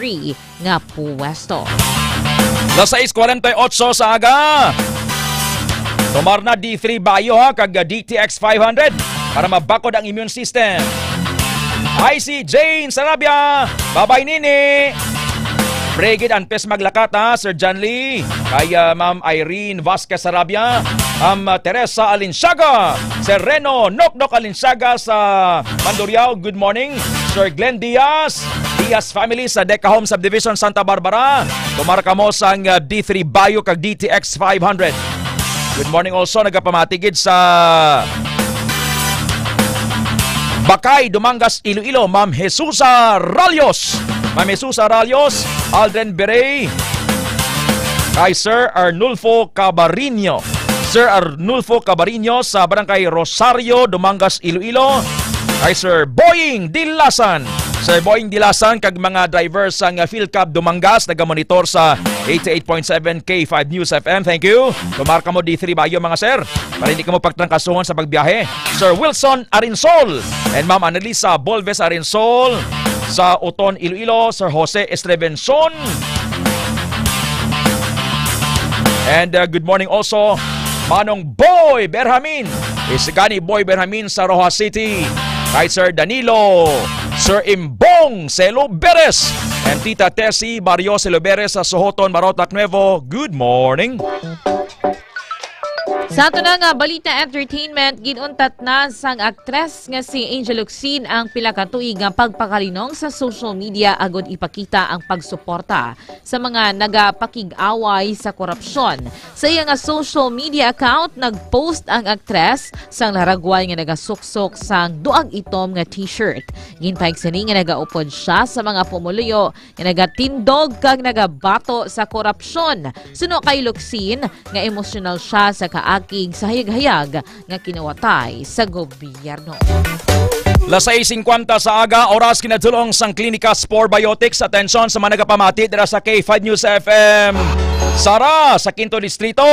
nga pwesto. Las 6:48 sa aga. Tumar na D3 Bayo kag DTX 500 para mabakod ang immune system. IC Jane Sarabia, babay nini. Brigid Anpes maglakata, Sir John Lee, kay Ma'am Irene Vasquez Sarabia, Ma'am Teresa Alinsaga, Sir Reno Noknok Alinsaga sa Mandurriao, good morning. Sir Glenn Diaz, Diaz family sa Deca Home Subdivision Santa Barbara, tumarka mo sang D3 Bayo kag DTX 500. Good morning also, nagapamatigid sa Bakay, Dumangas, Iloilo, Ma'am Jesusa Ralios. Ma'am Jesusa Ralios, Aldren Berey, kay Sir Arnulfo Cabarino. Sir Arnulfo Cabarino sa Barangay Rosario, Dumangas, Iloilo, kay Sir Boying Dilasan. Sir Boying Dilasan, kag mga drivers sang PhilCab Dumangas, nagamonitor sa 88.7 K5 News FM. Thank you. Tumarka mo D3 Bayo mga sir, para hindi ka mo pagtrangkasuhan sa pagbiyahe. Sir Wilson Arinsol and Ma'am Annalisa Bolves Arinsol sa Uton, Iloilo. Sir Jose Estrevenson. And good morning also, Manong Boy Berhamin. Isigani Boy Berhamin sa Rojas City. kay Sir Danilo, Sir Imbong Seloberes, and Tita Tessie Mario Seloberes sa Sohoton, Marotac, Nuevo. Good morning. Sa ato na nga balita entertainment, ginuntat na sang aktres nga si Angel Locsin ang pila ka tuig nga pagpakalinong sa social media agod ipakita ang pagsuporta sa mga nagapakig-away sa korupsyon. Sa iya nga social media account, nagpost ang aktres sang laragway nga nagasuksok sang duag itom nga t-shirt. Ginpaig sini nga nagaupod siya sa mga pumuluyo nga nagatindog kag nagabato sa korupsyon. Suno kay Locsin nga emosyonal siya sa kaagkig sa hayag-hayag nga kinawatay sa gobyerno. Las 6:50 sa aga, oras kinadulong sang Klinika Spore Biotics. Atensyon sa mga nagapamati dira sa K5 News FM. Sara sa Quinto Distrito.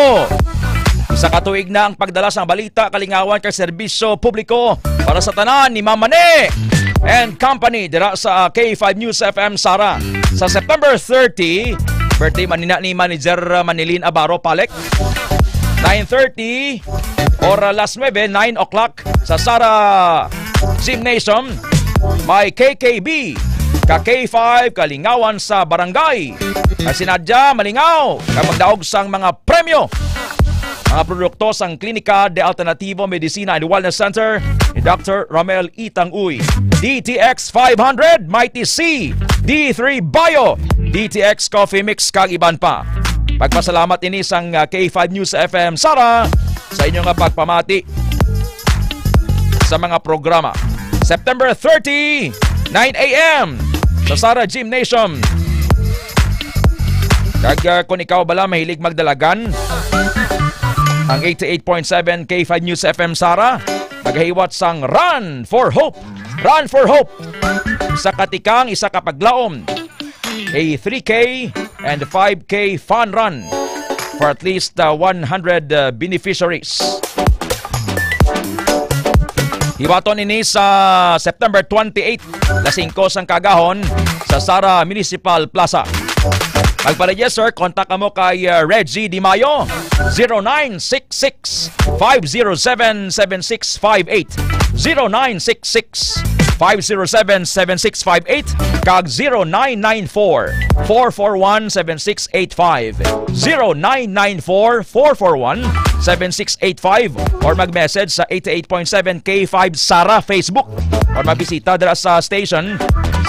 Isa katuig na ang pagdala sang balita, kalingawan kay serbisyo publiko para sa tanan ni Mamane and Company dira sa K5 News FM Sara. Sa September 30, birthday manina ni Manager Manilin Abaro Palek. 9:30 or last 9 o'clock sa Sara Gymnasium, may KKB, ka-K5 kalingawan sa barangay. Sinadya malingaw kapag daog sang mga premyo. Mga produkto sang Klinika de Alternativo Medicina and Wellness Center ni Dr. Ramel Itanguy. DTX 500, Mighty C, D3 Bio, DTX Coffee Mix kag iban pa. Pagpasalamat ini sang K5 News FM Sara sa inyong pagpamati sa mga programa. September 30, 9 a.m. sa Sara Gymnasium. Kag kung ikaw bala mahilig magdalagan, ang 88.7 K5 News FM Sara maghiwat sang Run for Hope. Run for Hope. Isa katikang, isa kapaglaom. A 3K and 5K fun run for at least 100 beneficiaries. Hiwaton ini sa September 28, las 5 sang kagahon sa Sara Municipal Plaza. Magpa-register, kontak mo kay Reggie Di Mayo, 0966-507-7658, 0966-507-7658, kag 0994-441-7685, 0994-441-7685, or mag-message sa 88.7 K5 Sara Facebook, or mabisita dira sa station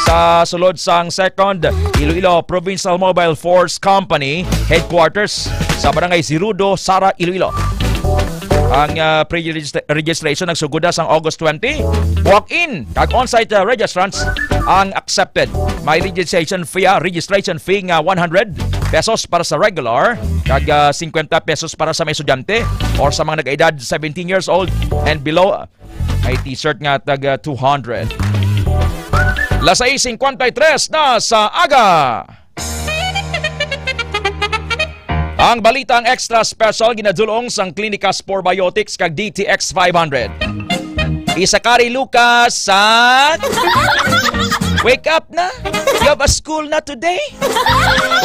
sa sulod sang 2nd Iloilo Provincial Mobile Force Company Headquarters sa Barangay Sirudo, Sara, Iloilo. Ang pre-registration nagsuguda sang August 20. Walk-in kag on-site registrants ang accepted. May registration fee nga 100 pesos para sa regular kag 50 pesos para sa may estudyante or sa mga nag-edad 17 years old and below. May t-shirt nga tag 200. Las 6:53 na sa aga. Ang balitang extra special ginadulong sang Klinika Spore Biotics kag DTX 500. Isakari Lucas sa wake up na. You have a school na today.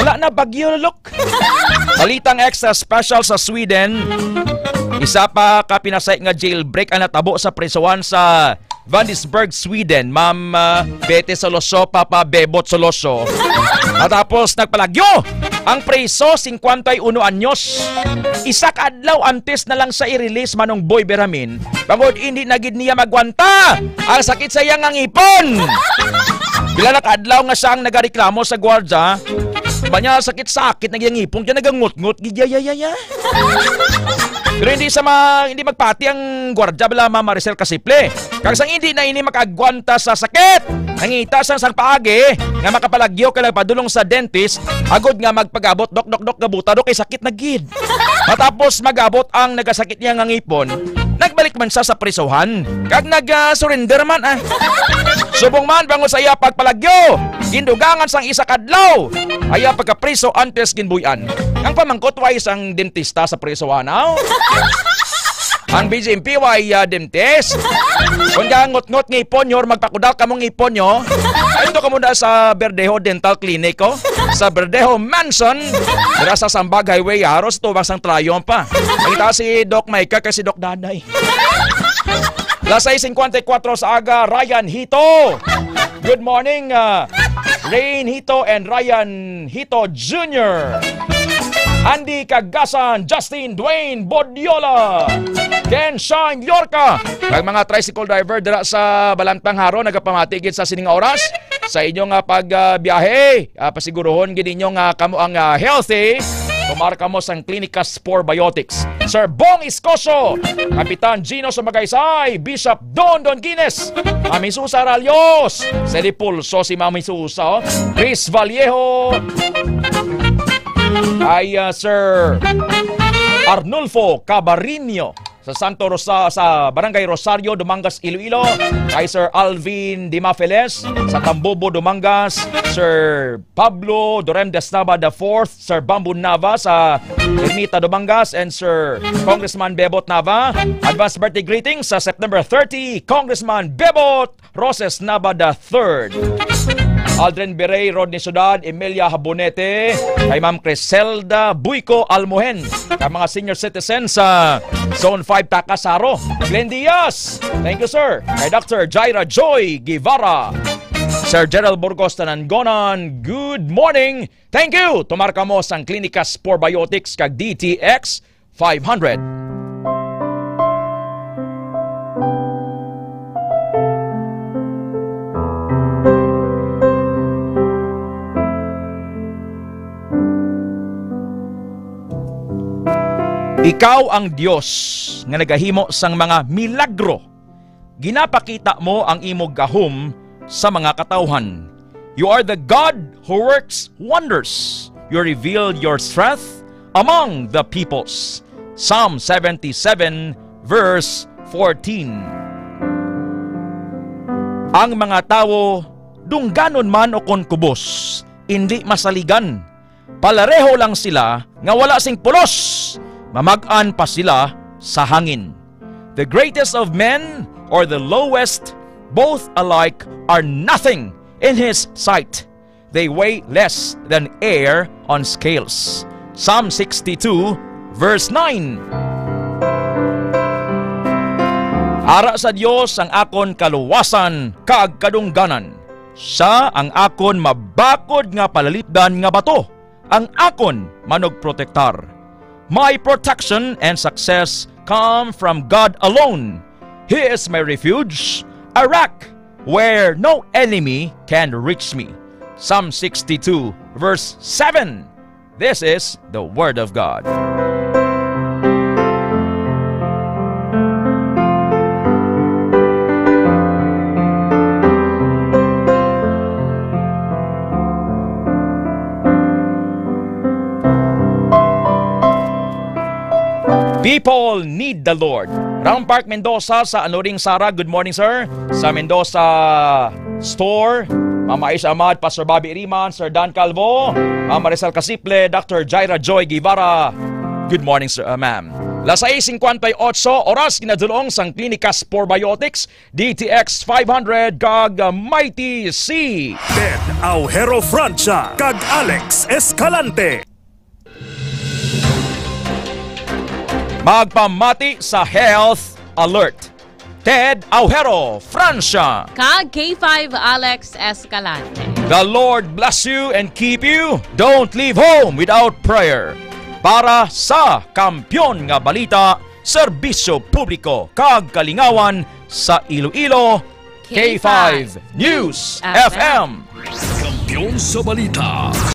Wala na bagyo, look. Balitang extra special sa Sweden. Isa pa ka pinasay nga jailbreak ang natabo sa presoan sa Vandisburg, Sweden. Ma'am Bete Soloso, Papa Bebot Soloso. At tapos nagpalagyo ang preso 51 anyos. Isa ka adlaw antes na lang sa i-release manong Boy Beramin. Bangod hindi nagid niya magwanta. Ang sakit sa iyang ngipon. Bila nakadlaw nga siyang nagareklamo sa gwardya, banya sakit-sakit na iyang ngipon kaya nagangut-ngut giyayayaya. Pero hindi magpati ang gwardya bala Ma'am Maricel Kasiple. Kag sang hindi na ini makagwanta sa sakit. Nangita sang paagi nga makapalagyo kay padulong sa dentist agod nga magpagabot dok gabuta kay sakit na gid. Matapos magabot ang nagasakit niya nga ngipon, nagbalik man siya sa prisohan kag nag-surrender man Subong man bango sa iya pagpalagyo, gindugangan sang isa kadlaw. Aya pagkapriso antes ginbuyan. Ang pamangkot way sang dentista sa prisohan. Ang BJMP way dentist. Kung ngot-ngot ngipon nyo, magpakudal ka mong ngipon nyo, ito ka muna sa Verdejo Dental Clinic sa Verdejo Mansion, dira sa Sambag Highway, haros tubang sang trayon pa. Makita si Doc Maika kasi Doc Daday. Las 6:54 sa aga, Ryan Hito. Good morning, Rain Hito and Ryan Hito Jr. Andy Cagasan, Justin Dwayne Bodiola, Ken Shine Yorka. Kag mga tricycle driver dira sa Balantang Haro nagapamatigid sa sining oras sa inyong pagbiyahe. Pasiguruhon gid ninyo nga kamo ang healthy. Tumarka mo sang Clinicas Biotics. Sir Bong Iscoso, Kapitan Gino Sumagaysay, Bishop Don Guinness, Mami Susa Ralios, Seli Pulso si Mami Susa, Chris Vallejo, ay Sir Arnulfo Cabarinho sa Santo Rosa, sa Barangay Rosario, Dumangas, Iloilo, kay Sir Alvin Dimafeles sa Tambobo, Dumangas, Sir Pablo Dorem Desnava IV, Sir Bambu Nava sa Ermita, Dumangas, and Sir Congressman Bebot Nava. Advance birthday greetings sa September 30, Congressman Bebot Roses Nava III. Aldrin Berey, Rodney Ciudad, Emilia Habonete, kay Ma'am Criselda Buico Almohen, kay mga senior citizens sa Zone 5 Takasaro. Glenn Diaz, thank you sir. Kay Dr. Jaira Joy Guevara, Sir Gerald Burgos Tanangonan, good morning. Thank you. Tumarka mo sang Clinicas Biotics kag DTX 500. Ikaw ang Diyos nga nagahimo sang mga milagro. Ginapakita mo ang imong gahom sa mga katawhan. You are the God who works wonders. You reveal your strength among the peoples. Psalm 77 verse 14. Ang mga tao dungganon man o kon kubos, hindi masaligan. Palareho lang sila nga wala sing pulos. Mamag-an pa sila sa hangin. The greatest of men or the lowest, both alike are nothing in His sight. They weigh less than air on scales. Psalm 62 verse 9. Ara sa Dios ang akon kaluwasan kaag kadungganan. Siya ang akon mabakod nga palalipdan nga bato. Ang akon manog protektar. My protection and success come from God alone. He is my refuge, a rock where no enemy can reach me. Psalm 62 verse 7. This is the word of God. People need the Lord. Round Park, Mendoza sa Anuring Sara. Good morning, sir. Sa Mendoza Store, Mama Aisha Ahmad, Pastor Bobby Iriman, Sir Dan Calvo, Mama Rizal Casiple, Dr. Jaira Joy Guevara. Good morning, sir, ma'am. Las 6:58 oras ginadulong sang Clinicas Biotics, DTX 500 kag Mighty C. Ted Aujero Francia kag Alex Escalante. Magpamati sa Health Alert. Ted Aujero Francia kag K5 Alex Escalante. The Lord bless you and keep you. Don't leave home without prayer. Para sa Kampyon nga Balita, Serbisyo Publiko kag Kalingawan sa Iloilo, K5 News FM. Kampyon sa Balita.